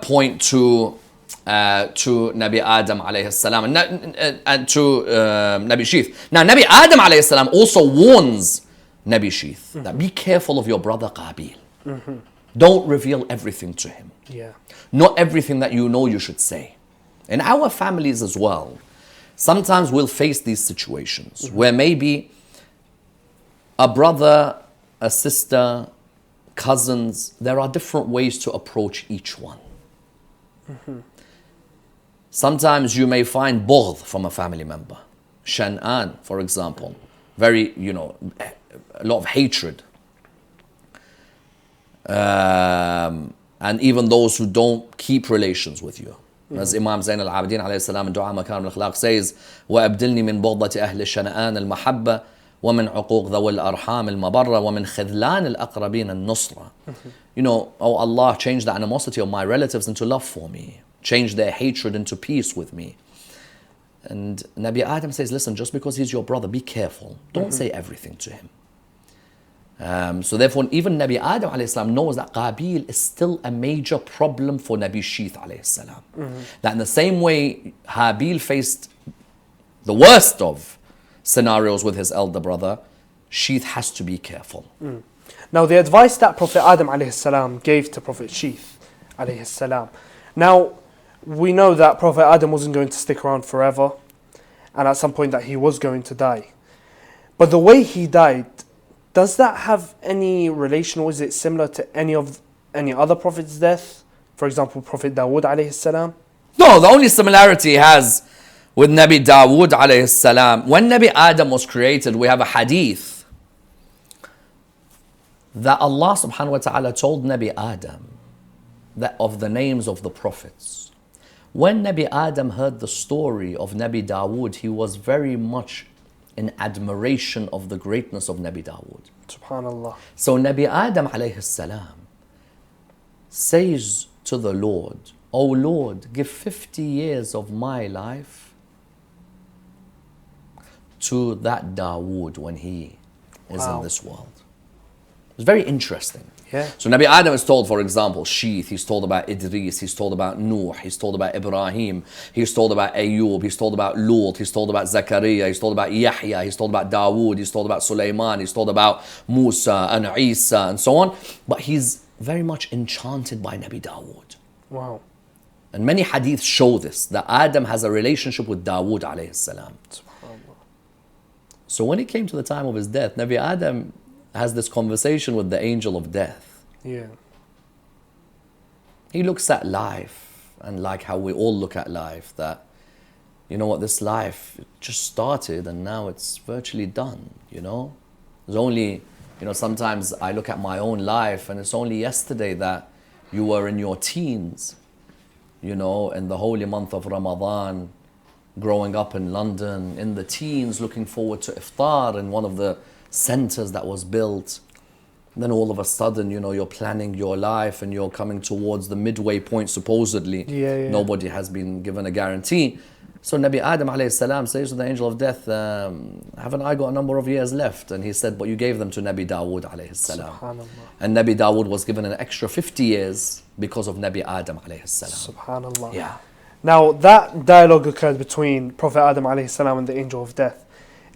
point to Nabi Adam alayhi salam and to Nabi Sheath. Now Nabi Adam alayhi salam also warns Nabi Sheath that be careful of your brother Qabil. Don't reveal everything to him. Yeah. Not everything that you know you should say. In our families as well, sometimes we'll face these situations where maybe a brother, a sister, cousins, there are different ways to approach each one. Sometimes you may find bughd from a family member. Shan'an, for example. Very, a lot of hatred. And even those who don't keep relations with you. As Imam Zain al-Abidin alayhi salam in Dua Makarim al-Akhlaq says, وَأَبْدِلْنِي مِنْ بُغْضَةِ أَهْلِ الشَّنَآنِ الْمَحَبَّةِ وَمِنْ عُقُوقِ ذَوِي الْأَرْحَامِ الْمَبَرَّةِ وَمِنْ خِذْلَانِ الْأَقْرَبِينَ النُّصْرَةِ. Oh Allah, change the animosity of my relatives into love for me. Change their hatred into peace with me. And Nabi Adam says, listen, just because he's your brother, be careful. Don't say everything to him. So therefore, even Nabi Adam alayhi salam knows that Qabil is still a major problem for Nabi Sheeth alayhi salam. That in the same way Habil faced the worst of scenarios with his elder brother, Sheeth has to be careful. Now the advice that Prophet Adam alayhi salam gave to Prophet Sheeth alayhi salam. Now we know that Prophet Adam wasn't going to stick around forever, and at some point that he was going to die. But the way he died, does that have any relation, or is it similar to any other prophet's death? For example, Prophet Dawood alayhi salam? No, the only similarity he has with Nabi Dawood alayhi salam, when Nabi Adam was created, we have a hadith that Allah subhanahu wa ta'ala told Nabi Adam that of the names of the prophets. When Nabi Adam heard the story of Nabi Dawood, he was very much in admiration of the greatness of Nabi Dawood. Subhanallah. So Nabi Adam alayhi salam says to the Lord, "O Lord, give 50 years of my life to that Dawood when he is in this world." It's very interesting. Yeah. So Nabi Adam is told, for example, Sheeth, he's told about Idris, he's told about Nuh, he's told about Ibrahim, he's told about Ayub, he's told about Lut, he's told about Zakaria, he's told about Yahya, he's told about Dawood, he's told about Sulaiman, he's told about Musa and Isa and so on. But he's very much enchanted by Nabi Dawood. Wow. And many hadiths show this, that Adam has a relationship with Dawood alayhi salam. So when it came to the time of his death, Nabi Adam has this conversation with the angel of death. Yeah. He looks at life, and like how we all look at life, that, you know what, this life just started and now it's virtually done, you know? There's only, you know, sometimes I look at my own life and it's only yesterday that you were in your teens, you know, in the holy month of Ramadan, growing up in London, in the teens, looking forward to iftar in one of the centers that was built. And then all of a sudden, you know, you're planning your life and you're coming towards the midway point, supposedly. Nobody has been given a guarantee. So Nabi Adam alayhi salam says to the angel of death, haven't I got a number of years left? And he said, but you gave them to Nabi Dawood alayhi salam. And Nabi Dawood was given an extra 50 years because of Nabi Adam alayhi salam. Subhanallah. Yeah. Now that dialogue occurred between Prophet Adam alayhi salam and the angel of death.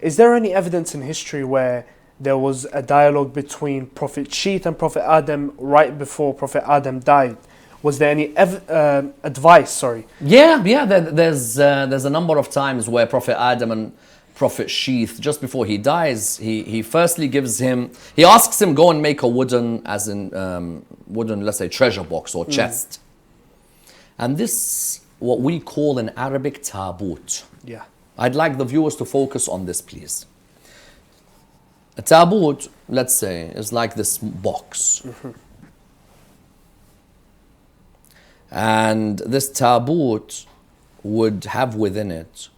Is there any evidence in history where there was a dialogue between Prophet Sheeth and Prophet Adam right before Prophet Adam died? Was there any advice? Yeah. There's a number of times where Prophet Adam and Prophet Sheeth, just before he dies, he firstly gives him, he asks him, go and make a wooden, let's say, treasure box or chest. And this, what we call in Arabic, taboot. Yeah. I'd like the viewers to focus on this, please. A taboot, let's say, is like this box. And this taboot would have within it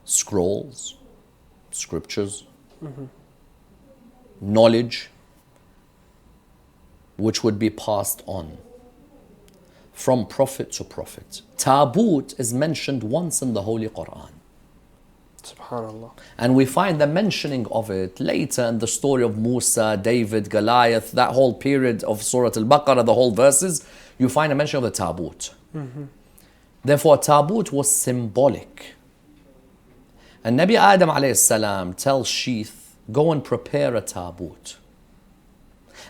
scrolls, scriptures, knowledge, which would be passed on from prophet to prophet. Taboot is mentioned once in the Holy Quran. Subhanallah. And we find the mentioning of it later in the story of Musa, David, Goliath, that whole period of Surah Al-Baqarah, the whole verses, you find a mention of the taboot. Therefore, taboot was symbolic. And Nabi Adam alayhi salam tells Sheeth, go and prepare a taboot.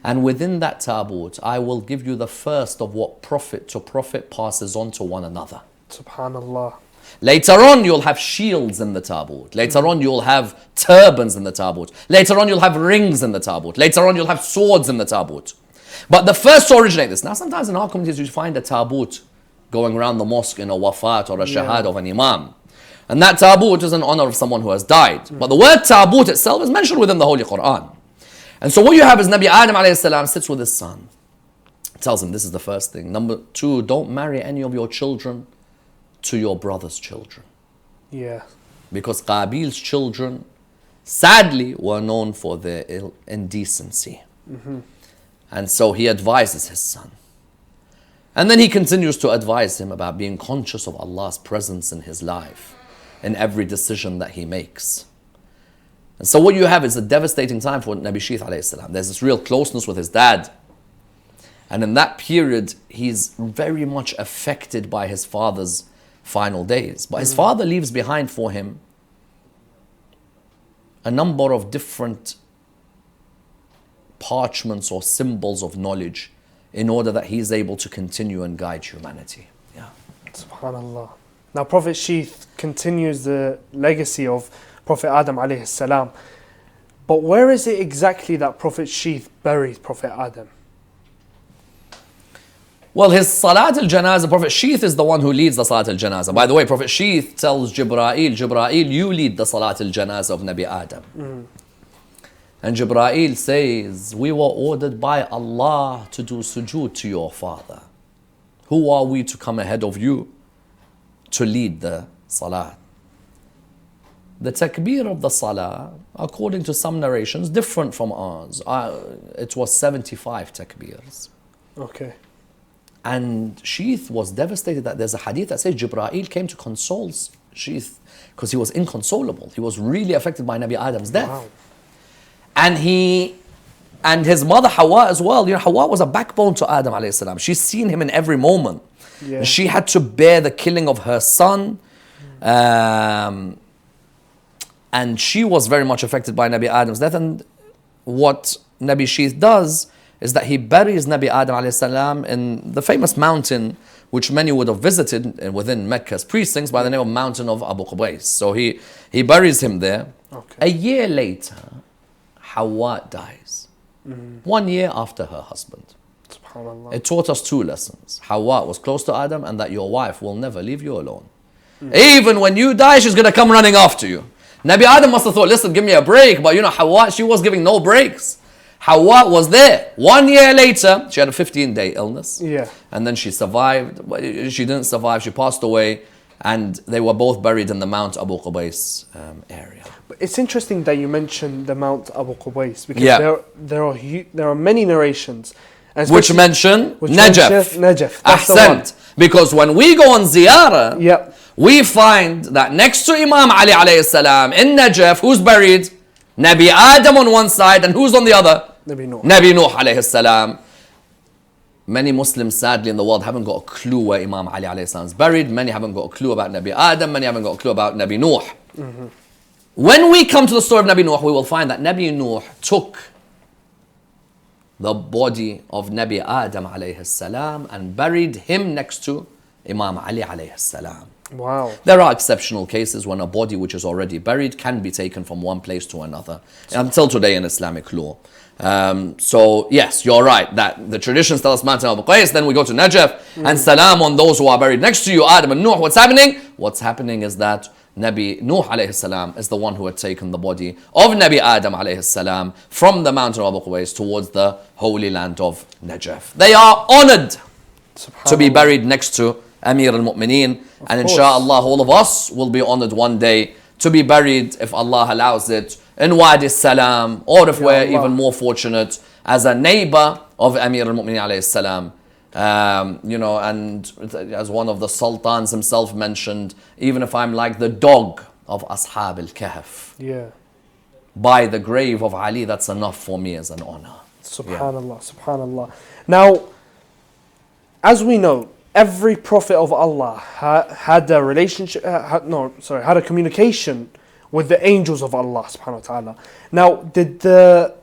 And within that taboot, I will give you the first of what prophet to prophet passes on to one another. Subhanallah. Later on, you'll have shields in the taboot. Later on, you'll have turbans in the taboot. Later on, you'll have rings in the taboot. Later on, you'll have swords in the taboot. But the first to originate this, now sometimes in our communities, you find a taboot going around the mosque in a wafat or a shahad of an imam. And that taboot is in honor of someone who has died. But the word taboot itself is mentioned within the Holy Quran. And so what you have is Nabi Adam alayhi salam sits with his son. Tells him this is the first thing. Number two, don't marry any of your children to your brother's children. Yeah. Because Qabil's children, sadly, were known for their indecency. And so he advises his son. And then he continues to advise him about being conscious of Allah's presence in his life, in every decision that he makes. And so what you have is a devastating time for Nabi Sheath alayhi salam. There's this real closeness with his dad. And in that period, he's very much affected by his father's final days. But his father leaves behind for him a number of different parchments or symbols of knowledge in order that he's able to continue and guide humanity. Yeah. Subhanallah. Now Prophet Sheeth continues the legacy of Prophet Adam alayhi salam. But where is it exactly that Prophet Sheeth buried Prophet Adam? Well, his Salat al-Janazah, Prophet Sheath is the one who leads the Salat al-Janazah. By the way, Prophet Sheath tells Jibreel, you lead the Salat al-Janazah of Nabi Adam. And Jibreel says, we were ordered by Allah to do sujood to your father. Who are we to come ahead of you to lead the Salat? The takbir of the Salah, according to some narrations, different from ours. It was 75 takbirs. Okay. And Sheath was devastated that there's a hadith that says Jibreel came to console Sheath because he was inconsolable. He was really affected by Nabi Adam's death. Wow. And his mother Hawa as well. You know, Hawa was a backbone to Adam alayhi salam. She's seen him in every moment. Yeah. She had to bear the killing of her son. And she was very much affected by Nabi Adam's death. And what Nabi Sheath does is that he buries Nabi Adam alayhi salam in the famous mountain which many would have visited within Mecca's precincts by the name of Mountain of Abu Qubais. So he buries him there. Okay. A year later, Hawa dies. 1 year after her husband. Subhanallah. It taught us two lessons. Hawa was close to Adam and that your wife will never leave you alone. Even when you die, she's going to come running after you. Nabi Adam must have thought, listen, give me a break. But you know, Hawa, she was giving no breaks. Hawa was there. 1 year later, she had a 15-day illness. Yeah. And then she survived. She didn't survive. She passed away. And they were both buried in the Mount Abu Qubais area. But it's interesting that you mentioned the Mount Abu Qubais because there are many narrations. Which mention Najaf. Najaf. That's the one. Because when we go on ziyarah, yep, we find that next to Imam Ali alayhi salam in Najaf, who's buried? Nabi Adam on one side and who's on the other? Nabi Nuh. Nabi Nuh alayhi salam. Many Muslims sadly in the world haven't got a clue where Imam Ali alayhi salam is buried. Many haven't got a clue about Nabi Adam. Many haven't got a clue about Nabi Nuh. When we come to the story of Nabi Nuh, we will find that Nabi Nuh took the body of Nabi Adam alayhi salam and buried him next to Imam Ali alayhi salam. Wow. There are exceptional cases when a body which is already buried can be taken from one place to another. Until today in Islamic law. So yes, you're right that the traditions tell us Mountain Abu Qubais, then we go to Najaf and salam on those who are buried next to you, Adam and Nuh. What's happening? What's happening is that Nabi Nuh alayhi salam is the one who had taken the body of Nabi Adam alayhi salam from the Mountain Abu Qubais towards the holy land of Najaf. They are honored to be buried next to Amir al-Mu'mineen, and inshallah all of us will be honored one day to be buried, if Allah allows it, in Wadi Salam, or if we're even more fortunate as a neighbor of Amir al-Mu'mineen alayhi salam. You know, and as one of the sultans himself mentioned, even if I'm like the dog of Ashab al-Kahf, by the grave of Ali, that's enough for me as an honor. Subhanallah, subhanallah. Now, as we know, every prophet of Allah had a relationship, had a communication with the angels of Allah subhanahu wa ta'ala. Now, did the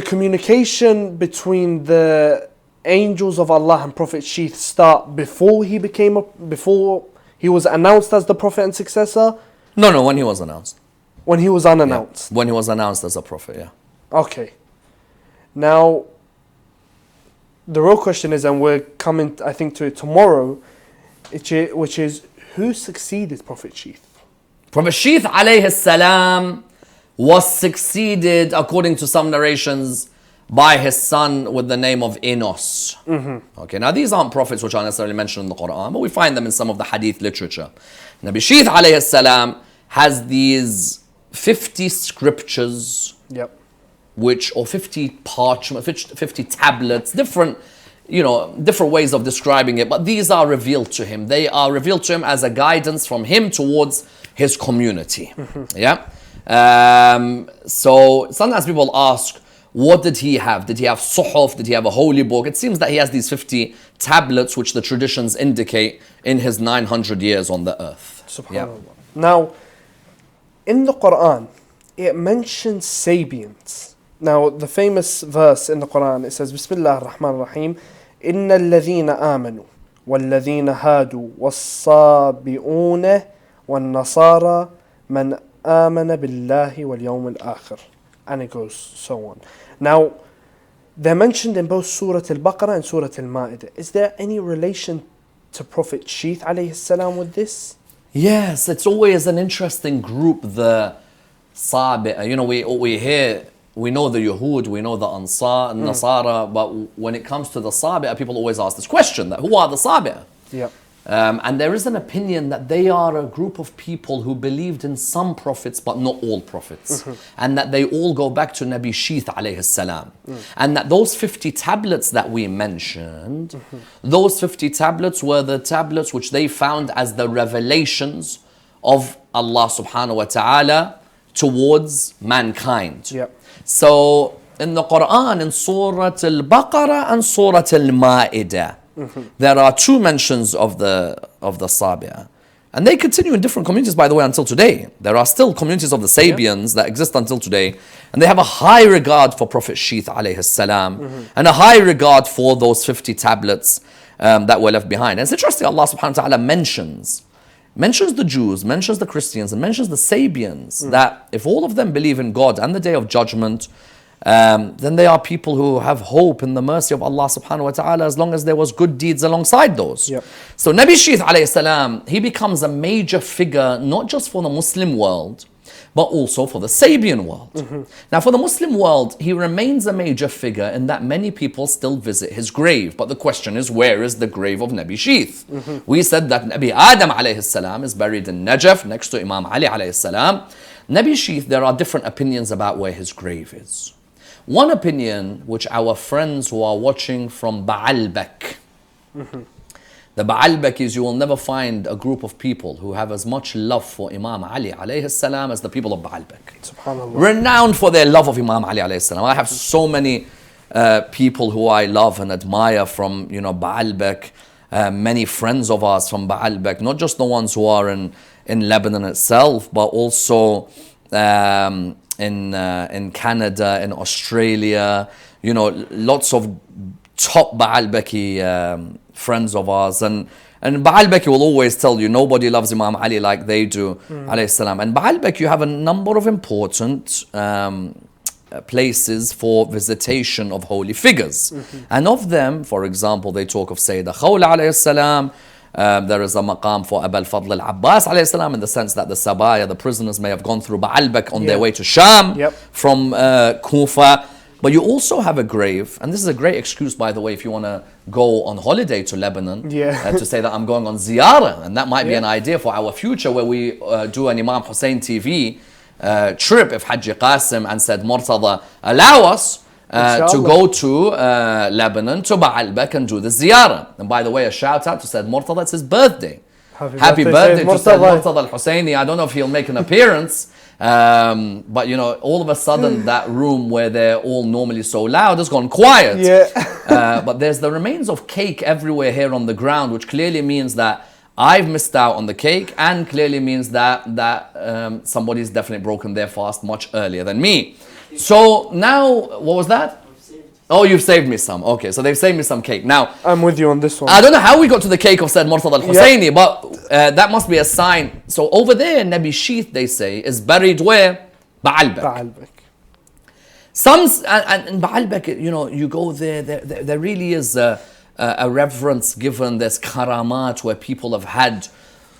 communication between the angels of Allah and Prophet Sheath start before he was announced as the prophet and successor? No, when he was announced. When he was unannounced? Yeah. When he was announced as a prophet, yeah. Okay. Now, the real question is, and we're coming, I think, to it tomorrow, which is, who succeeded Prophet Sheath? Prophet Sheath alayhi salam was succeeded, according to some narrations, by his son with the name of Enos. Okay, now these aren't prophets which are necessarily mentioned in the Quran, but we find them in some of the hadith literature. Nabi Sheath alayhi salam has these 50 scriptures, or 50 parchment, 50 tablets, different ways of describing it, but these are revealed to him. They are revealed to him as a guidance from him towards his community. Yeah. So sometimes people ask, what did he have? Did he have suhuf? Did he have a holy book? It seems that he has these 50 tablets, which the traditions indicate in his 900 years on the earth. Subhanallah. Now, in the Quran, it mentions Sabians. Now, the famous verse in the Quran, it says, Bismillah ar-Rahman ar-Rahim, إِنَّ الَّذِينَ آمَنُوا وَالَّذِينَ هَادُوا وَالصَّابِئُونَ وَالنَّصَارَى مَنْ آمَنَ بِاللَّهِ وَالْيَوْمِ الْآخِرِ. And it goes so on. Now, they're mentioned in both Surah Al-Baqarah and Surah Al-Ma'idah. Is there any relation to Prophet Sheath alayhi salam with this? Yes, it's always an interesting group, the Sabbia. You know, we hear, we know the Yahud, we know the Ansar and Nasara, but when it comes to the Sabbia, people always ask this question, that who are the Sabbia? Yeah. And there is an opinion that they are a group of people who believed in some prophets but not all prophets, and that they all go back to Nabi Sheath alayhi salam, and that those 50 tablets that we mentioned, those 50 tablets were the tablets which they found as the revelations of Allah subhanahu wa ta'ala towards mankind. Yeah. So in the Quran, in Surah Al-Baqarah and Surah Al-Ma'idah, there are 2 mentions of the Sabbia. And they continue in different communities, by the way, until today. There are still communities of the Sabians that exist until today. And they have a high regard for Prophet Sheath alayhi salam, and a high regard for those 50 tablets that were left behind. And it's interesting, Allah subhanahu wa ta'ala mentions the Jews, mentions the Christians, and mentions the Sabians, that if all of them believe in God and the Day of Judgment, then they are people who have hope in the mercy of Allah subhanahu wa ta'ala, as long as there was good deeds alongside those. Yep. So Nabi Sheath alayhi salam, he becomes a major figure, not just for the Muslim world, but also for the Sabian world. Now for the Muslim world, he remains a major figure in that many people still visit his grave. But the question is, where is the grave of Nabi Sheath? We said that Nabi Adam alayhi salam is buried in Najaf next to Imam Ali alayhi salam. Nabi Sheath, there are different opinions about where his grave is. One opinion, which our friends who are watching from Baalbek, the Baalbekis, you will never find a group of people who have as much love for Imam Ali alayhi salam as the people of Baalbek. Subhanallah. Renowned for their love of Imam Ali alayhi salam. I have so many people who I love and admire from, Baalbek, many friends of ours from Baalbek, not just the ones who are in Lebanon itself, but also in Canada, in Australia, lots of top Baalbeki friends of ours, and Baalbeki will always tell you nobody loves Imam Ali like they do, alayhi salam. And Baalbek, you have a number of important places for visitation of holy figures, and of them, for example, they talk of Sayyidah Khawla alayhi salam. There is a maqam for Abul Fadl al-Abbas alayhi salam, in the sense that the Sabbia, the prisoners, may have gone through Baalbek on their way to Sham from Kufa. But you also have a grave, and this is a great excuse, by the way, if you want to go on holiday to Lebanon, to say that I'm going on ziyarah, and that might be an idea for our future, where we do an Imam Hussein TV trip, if Haji Qasim and Said Murtada allow us to go to Lebanon, to Baalbek, and do the ziyarah. And by the way, a shout out to Said Murtada, it's his birthday. Happy birthday to Said Murtada al-Husseini. I don't know if he'll make an appearance, but all of a sudden that room where they're all normally so loud has gone quiet. But there's the remains of cake everywhere here on the ground, which clearly means that I've missed out on the cake, and clearly means that somebody's definitely broken their fast much earlier than me. So now, what was that? Oh, you've saved me some. Okay, so they've saved me some cake. Now, I'm with you on this one. I don't know how we got to the cake of Said Murtada al-Husseini, but that must be a sign. So over there, Nabi Sheath, they say, is buried where? Baalbek. Some, and in Baalbek, you go there, there really is a reverence given. There's karamat, where people have had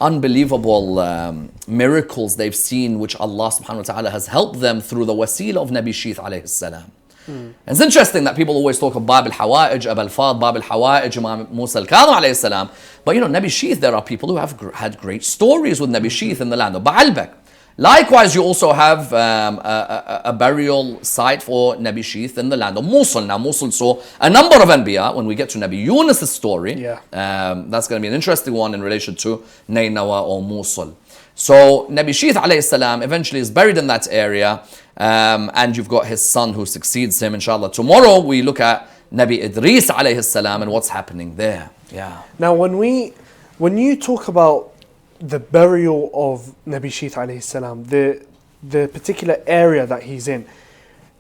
unbelievable miracles they've seen, which Allah subhanahu wa ta'ala has helped them through the wasila of Nabi Sheath alayhi salam. And it's interesting that people always talk of Bab al-Hawa'ij, Abul Fadl, Bab al-Hawa'ij, Imam Musa al-Kadhim alayhi salam. But Nabi Sheath, there are people who have had great stories with Nabi Sheath in the land of Baalbek. Likewise, you also have a burial site for Nabi Sheath in the land of Mosul. Now, Mosul saw a number of Anbiya. When we get to Nabi Yunus' story, that's going to be an interesting one in relation to Nainawa or Mosul. So Nabi Sheath alayhi salam eventually is buried in that area, and you've got his son who succeeds him, inshallah. Tomorrow we look at Nabi Idris alayhi salam and what's happening there. Yeah. Now when you talk about the burial of Nabi Sheath alayhi salam, the particular area that he's in.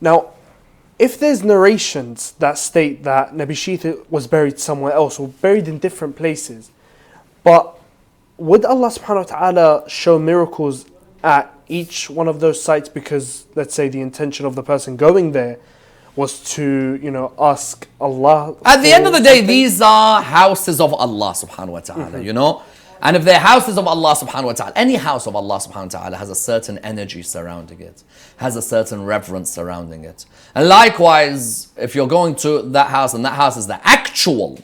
Now, if there's narrations that state that Nabi Sheath was buried somewhere else or buried in different places, but would Allah subhanahu wa ta'ala show miracles at each one of those sites because, let's say, the intention of the person going there was to, ask Allah? At the end of the day, these are houses of Allah subhanahu wa ta'ala, And if they're houses of Allah subhanahu wa ta'ala, any house of Allah subhanahu wa ta'ala has a certain energy surrounding it, has a certain reverence surrounding it. And likewise, if you're going to that house and that house is the actual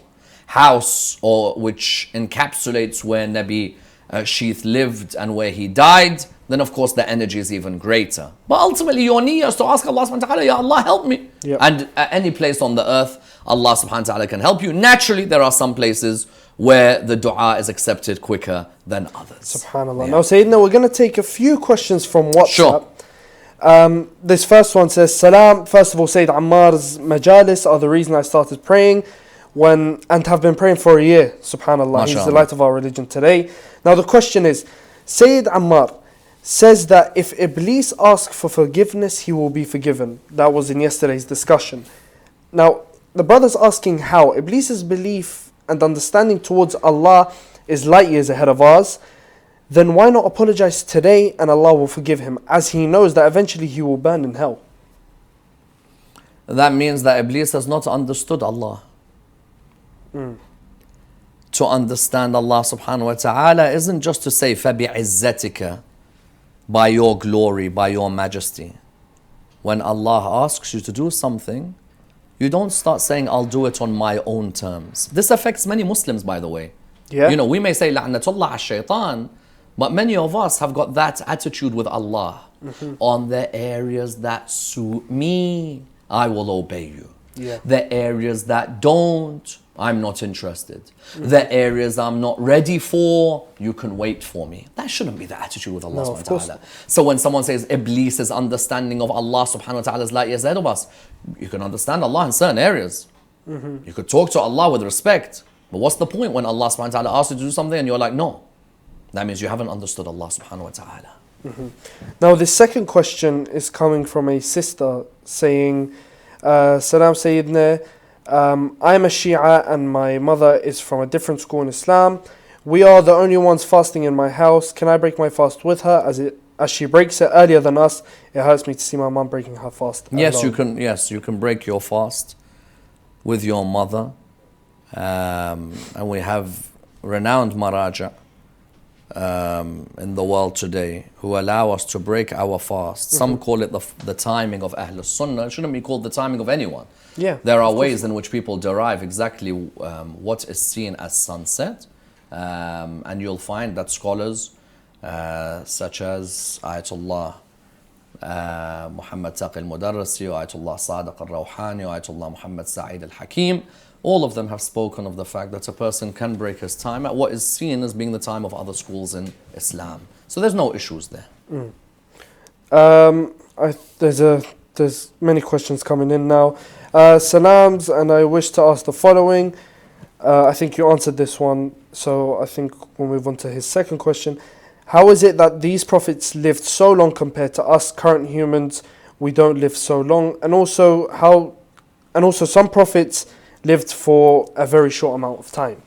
house or which encapsulates where Nabi Sheath lived and where he died, then of course the energy is even greater. But ultimately your niyyah is to ask Allah subhanahu wa ta'ala, Ya Allah, help me. Yep. And at any place on the earth, Allah subhanahu wa ta'ala can help you. Naturally, there are some places where the dua is accepted quicker than others. SubhanAllah. Now Sayyidina, we're going to take a few questions from WhatsApp. Sure. This first one says, Salam. First of all, Sayyid Ammar's majalis are the reason I started praying and have been praying for a year. SubhanAllah. He's the light of our religion today. Now the question is, Sayyid Ammar says that if Iblis asks for forgiveness, he will be forgiven. That was in yesterday's discussion. Now, the brother's asking how. Iblis's belief and understanding towards Allah is light years ahead of ours. Then why not apologize today and Allah will forgive him, as he knows that eventually he will burn in hell? That means that Iblis has not understood Allah. To understand Allah subhanahu wa ta'ala isn't just to say فَبِعِزَّتِكَ, by your glory, by your majesty. When Allah asks you to do something, you don't start saying, I'll do it on my own terms. This affects many Muslims, by the way. Yeah. We may say, La'natullah ash-shaytan, but many of us have got that attitude with Allah. On the areas that suit me, I will obey you. Yeah. The areas that don't, I'm not interested. The areas I'm not ready for, you can wait for me. That shouldn't be the attitude with Allah subhanahu wa ta'ala. So when someone says Iblis's understanding of Allah subhanahu wa ta'ala is light years ahead of us, you can understand Allah in certain areas. You could talk to Allah with respect. But what's the point when Allah subhanahu wa ta'ala asks you to do something and you're like, no? That means you haven't understood Allah subhanahu wa ta'ala. Now the second question is coming from a sister saying, Salam Sayyidina, I'm a Shia and my mother is from a different school in Islam. We are the only ones fasting in my house. Can I break my fast with her as she breaks it earlier than us? It hurts me to see my mum breaking her fast. Yes, you can. Yes, you can break your fast with your mother, and we have renowned maraja in the world today who allow us to break our fast. Some call it the timing of Ahl Sunnah. It shouldn't be called the timing of anyone. Yeah, there are ways in which people derive exactly what is seen as sunset, and you'll find that scholars such as Ayatollah Muhammad Taqi al-Mudarrisi, Ayatollah Sadiq al-Rawhani, Ayatollah Muhammad Sa'id al-Hakim, all of them have spoken of the fact that a person can break his time at what is seen as being the time of other schools in Islam. So there's no issues there. There's many questions coming in now. Salams, and I wish to ask the following. I think you answered this one, so I think we'll move on to his second question. How is it that these prophets lived so long compared to us current humans? We don't live so long, and also some prophets lived for a very short amount of time.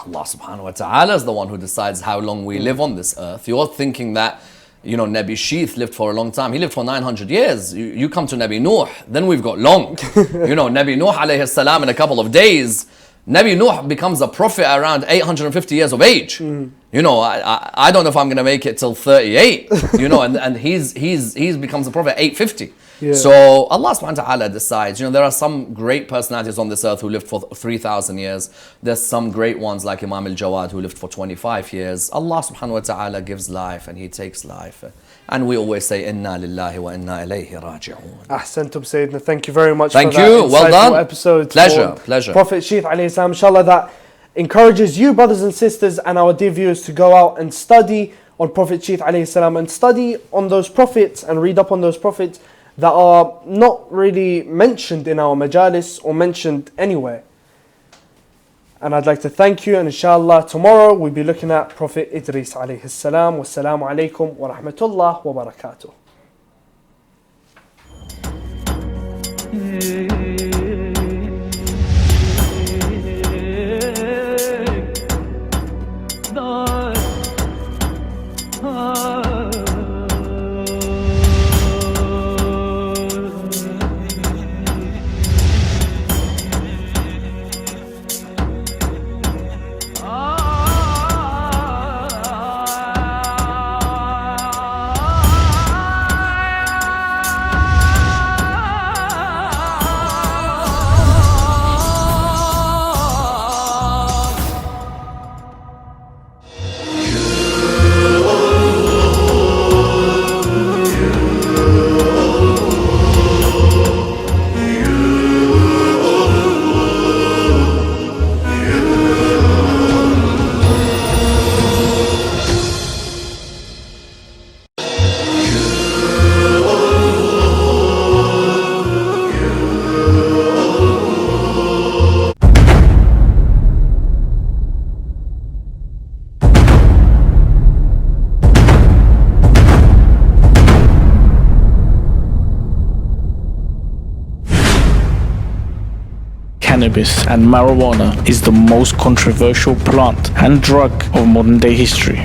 Allah subhanahu wa ta'ala is the one who decides how long we live on this earth. You're thinking that Nabi Sheath lived for a long time. He lived for 900 years. You come to Nabi Nuh, then we've got long. Nabi Nuh alayhi salam in a couple of days. Nabi Nuh becomes a prophet around 850 years of age. I don't know if I'm going to make it till 38. And he's becomes a prophet at 850. Yeah. So Allah subhanahu wa ta'ala decides. There are some great personalities on this earth who lived for 3,000 years. There's some great ones like Imam al-Jawad who lived for 25 years. Allah subhanahu wa ta'ala gives life and he takes life. And we always say, Inna lillahi wa inna ilayhi raji'un. Ahsantum Sayyidina. Thank you very much Thank for that you. Well done. Episode. Pleasure. Prophet Sheath alayhi salam. Inshallah, that encourages you, brothers and sisters, and our dear viewers to go out and study on Prophet Sheeth alayhi salam and study on those prophets and read up on those prophets that are not really mentioned in our majalis or mentioned anywhere. And I'd like to thank you, and inshallah tomorrow we'll be looking at Prophet Idris alayhi salam. Wassalamu alaikum wa rahmatullah wa barakatuh. Cannabis and marijuana is the most controversial plant and drug of modern day history.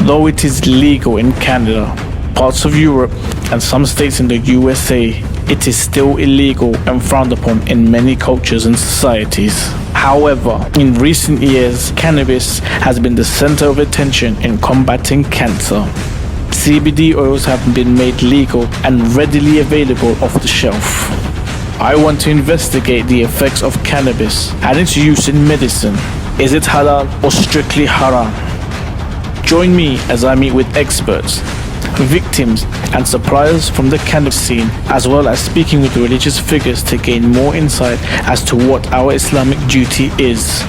Though it is legal in Canada, parts of Europe and some states in the USA, it is still illegal and frowned upon in many cultures and societies. However, in recent years, cannabis has been the center of attention in combating cancer. CBD oils have been made legal and readily available off the shelf. I want to investigate the effects of cannabis and its use in medicine. Is it halal or strictly haram? Join me as I meet with experts, victims and suppliers from the cannabis scene, as well as speaking with religious figures to gain more insight as to what our Islamic duty is.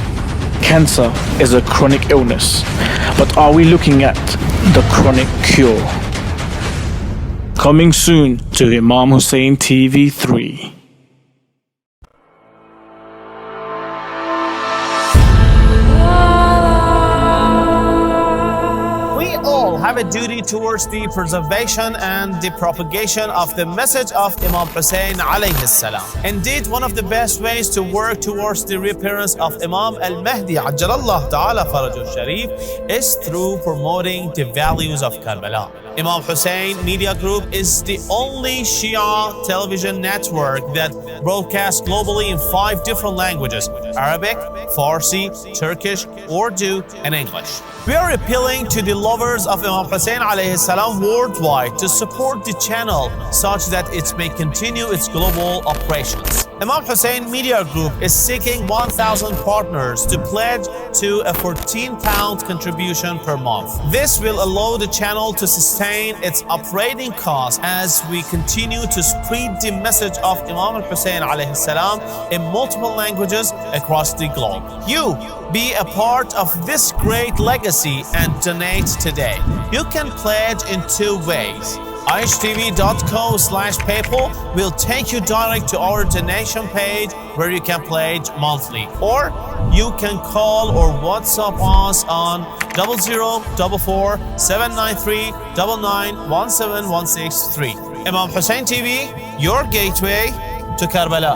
Cancer is a chronic illness, but are we looking at the chronic cure? Coming soon to Imam Hussein TV 3. Have a duty towards the preservation and the propagation of the message of Imam Hussein alayhi salam. Indeed, one of the best ways to work towards the reappearance of Imam al-Mahdi ajjalallahu ta'ala farajul sharif is through promoting the values of Karbala. Imam Hussein Media Group is the only Shia television network that broadcasts globally in 5 different languages: Arabic, Farsi, Turkish, Urdu, and English. We are appealing to the lovers of Imam Hussein alayhi salam worldwide to support the channel such that it may continue its global operations. Imam Hussein Media Group is seeking 1,000 partners to pledge to a £14 contribution per month. This will allow the channel to sustain its operating costs as we continue to spread the message of Imam Hussein alayhi salam in multiple languages across the globe. You be a part of this great legacy and donate today. You can pledge in 2 ways. IHTV.co/PayPal will take you direct to our donation page where you can pledge monthly, or you can call or WhatsApp us on 0044 793 9917163. Imam Hussein TV, your gateway to Karbala.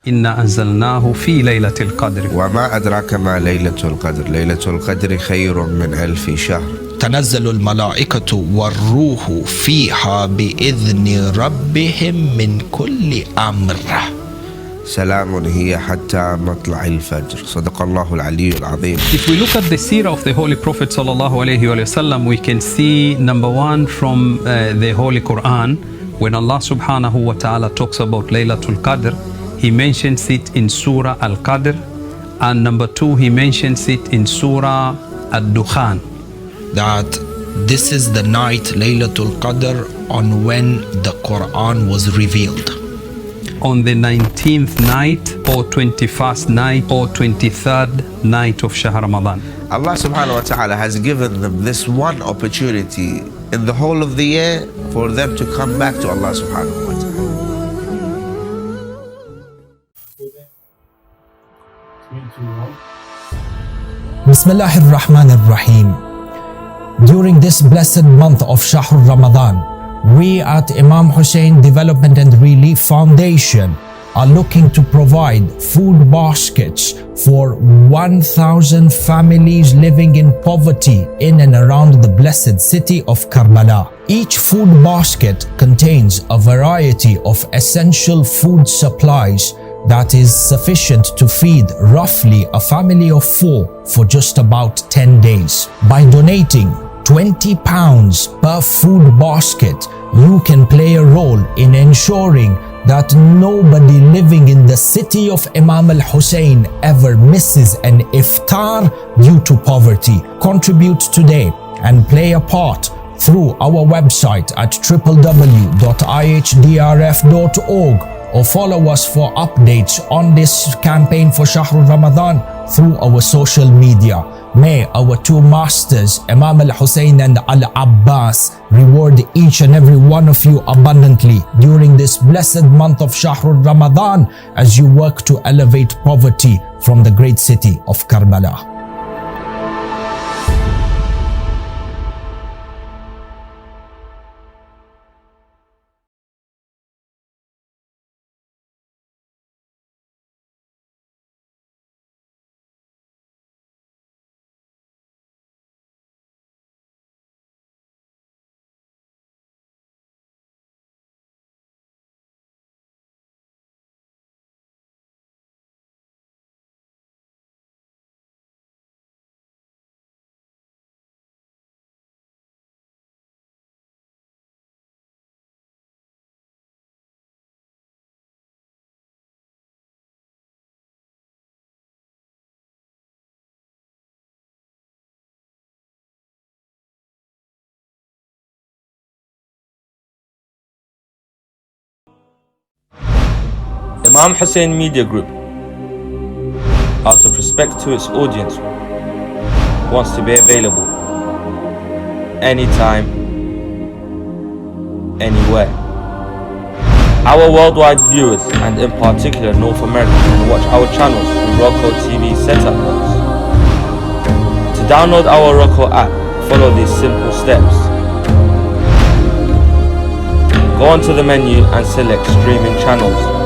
إنا أنزلناه في ليلة القدر وما أدراك ما ليلة القدر ليلة القدر خير من 1000 شهر تنزل الملائكة والروح فيها بإذن ربهم من كل أمر سلام هي حتى مطلع الفجر صدق الله العلي العظيم. If we look at the seerah of the Holy Prophet sallallahu alaihi wasallam, we can see number 1 from the Holy Quran. When Allah subhanahu wa ta'ala talks about Laylatul Qadr, He mentions it in Surah Al-Qadr, And number two, he mentions it in Surah Ad-Dukhan. That this is the night Laylatul Qadr on when the Quran was revealed. On the 19th night or 21st night or 23rd night of Shahr Ramadan. Allah subhanahu wa ta'ala has given them this one opportunity in the whole of the year for them to come back to Allah subhanahu wa ta'ala. Bismillahir Rahmanir Rahim. During this blessed month of Shahr Ramadan, we at Imam Hussein Development and Relief Foundation are looking to provide food baskets for 1,000 families living in poverty in and around the blessed city of Karbala. Each food basket contains a variety of essential food supplies that is sufficient to feed roughly a family of 4 for just about 10 days. By donating 20 pounds per food basket, you can play a role in ensuring that nobody living in the city of Imam al-Hussein ever misses an iftar due to poverty. Contribute today and play a part through our website at www.ihdrf.org or follow us for updates on this campaign for Shahr Ramadan through our social media. May our two masters, Imam al-Hussein and al-Abbas, reward each and every one of you abundantly during this blessed month of Shahr Ramadan as you work to elevate poverty from the great city of Karbala. Imam Hussein Media Group, out of respect to its audience, wants to be available anytime, anywhere. Our worldwide viewers, and in particular North America, can watch our channels through Roku TV setup box. To download our Roku app, follow these simple steps. Go onto the menu and select streaming channels,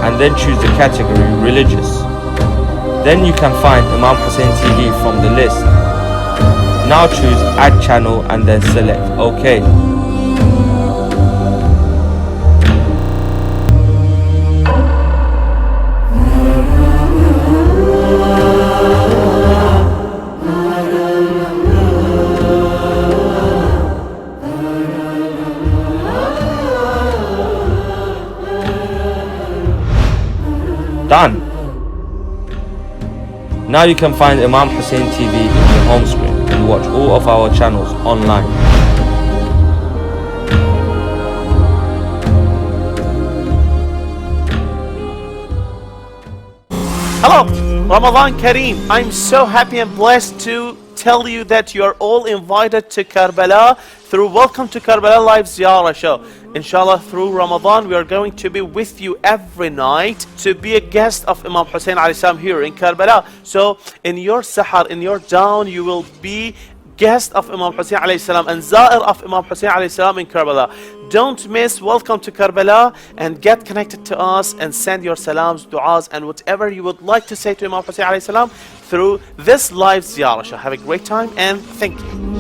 and then choose the category religious. Then you can find Imam Hussein TV from the list. Now choose add channel and then select OK. Done. Now you can find Imam Hussein TV in your home screen and watch all of our channels online. Hello, Ramadan Kareem. I'm so happy and blessed to tell you that you are all invited to Karbala through Welcome to Karbala Live Ziyarah show. Inshallah, through Ramadan, we are going to be with you every night to be a guest of Imam Hussein alayhi salam here in Karbala. So in your sahar, in your dawn, you will be guest of Imam Hussein alayhi salam and Zair of Imam Hussein alayhi salam in Karbala. Don't miss Welcome to Karbala and get connected to us and send your salams, du'as and whatever you would like to say to Imam Hussein alayhi salam through this live ziyarah show. Have a great time and thank you.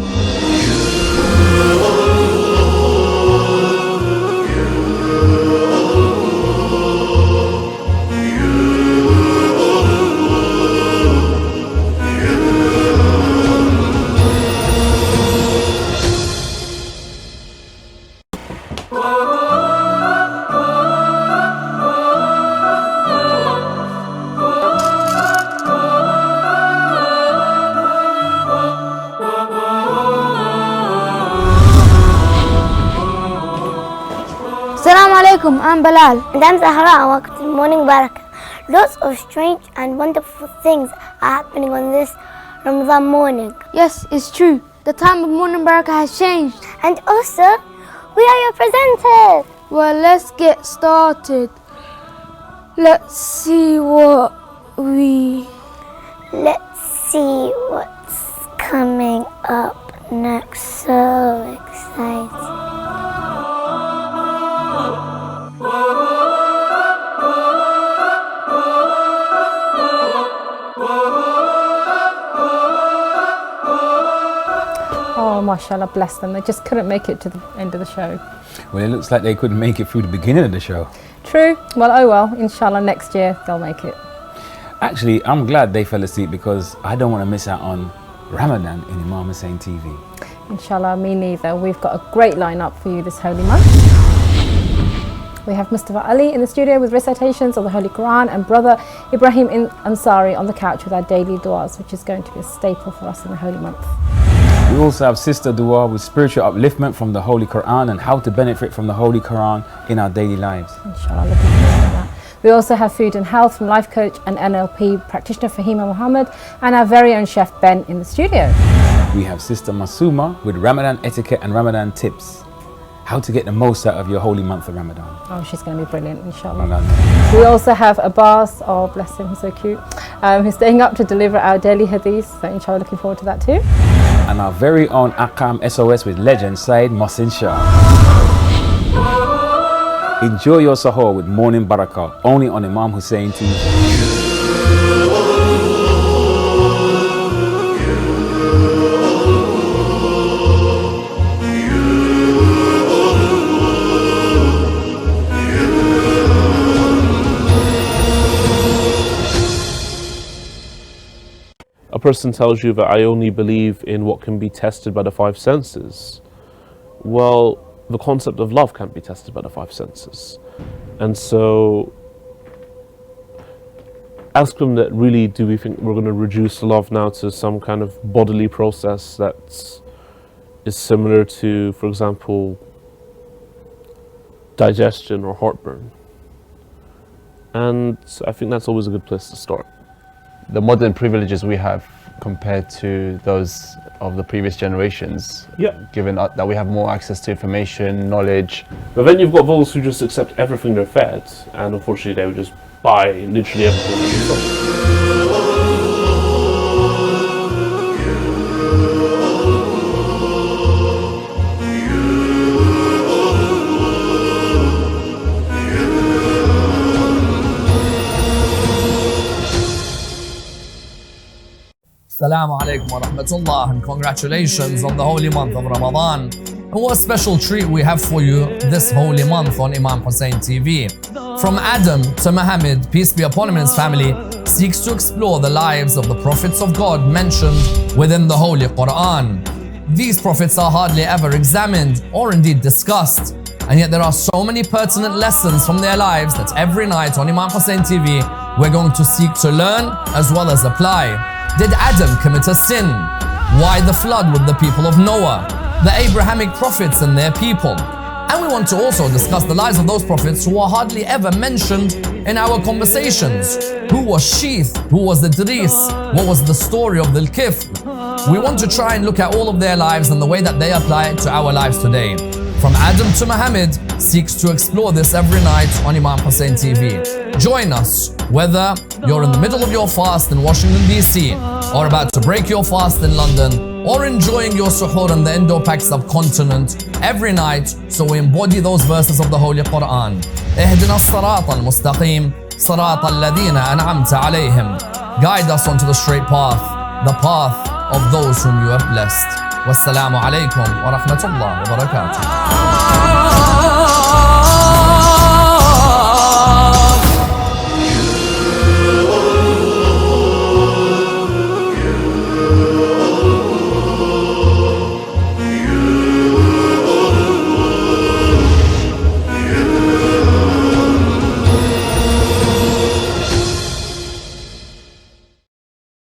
alaikum, I'm Bilal. And I'm Zahra. Welcome to Morning Barakah. Lots of strange and wonderful things are happening on this Ramadan morning. Yes, it's true. The time of morning barakah has changed. And also, we are your presenters. Well, let's get started. Let's see what's coming up next. So exciting. Oh, mashallah, bless them. They just couldn't make it to the end of the show. Well, it looks like they couldn't make it through the beginning of the show. True. Well, oh well. Inshallah, next year they'll make it. Actually, I'm glad they fell asleep because I don't want to miss out on Ramadan in Imam Hussein TV. Inshallah, me neither. We've got a great lineup for you this holy month. We have Mustafa Ali in the studio with recitations of the Holy Quran and brother Ibrahim Ansari on the couch with our daily du'as, which is going to be a staple for us in the holy month. We also have sister dua with spiritual upliftment from the Holy Quran and how to benefit from the Holy Quran in our daily lives. Inshallah, looking forward to that. We also have food and health from life coach and NLP practitioner Fahima Muhammad and our very own chef Ben in the studio. We have sister Masuma with Ramadan etiquette and Ramadan tips. How to get the most out of your holy month of Ramadan. Oh, she's going to be brilliant, inshallah. We also have Abbas, oh bless him, he's so cute, who's staying up to deliver our daily hadiths, so inshallah looking forward to that too. And our very own Akam SOS with legend Said Mohsin Shah. Enjoy your sahur with Morning Barakah, only on Imam Hussein TV. A person tells you that I only believe in what can be tested by the five senses. Well, the concept of love can't be tested by the five senses. And so, ask them that really do we think we're going to reduce love now to some kind of bodily process that is similar to, for example, digestion or heartburn. And I think that's always a good place to start. The modern privileges we have compared to those of the previous generations, given that we have more access to information, knowledge. But then you've got those who just accept everything they're fed, and unfortunately they would just buy literally everything. Assalamu alaikum wa rahmatullah, and congratulations on the holy month of Ramadan. And what a special treat we have for you this holy month on Imam Hussein TV. From Adam to Muhammad, peace be upon him and his family, seeks to explore the lives of the prophets of God mentioned within the Holy Quran. These prophets are hardly ever examined or indeed discussed, and yet there are so many pertinent lessons from their lives that every night on Imam Hussein TV we're going to seek to learn as well as apply. Did Adam commit a sin? Why the flood with the people of Noah? The Abrahamic prophets and their people. And we want to also discuss the lives of those prophets who are hardly ever mentioned in our conversations. Who was Sheeth? Who was Idris? What was the story of the Kifl? We want to try and look at all of their lives and the way that they apply it to our lives today. From Adam to Muhammad seeks to explore this every night on Imam Hussein TV. Join us, whether you're in the middle of your fast in Washington DC, or about to break your fast in London, or enjoying your suhoor in the Indo-Pak subcontinent every night, so we embody those verses of the Holy Quran. اهدنا الصراط المستقيم صراط الذين أنعمت عليهم. Guide us onto the straight path, the path of those whom you have blessed. Wassalamu alaikum wa rahmatullah wa barakatuh.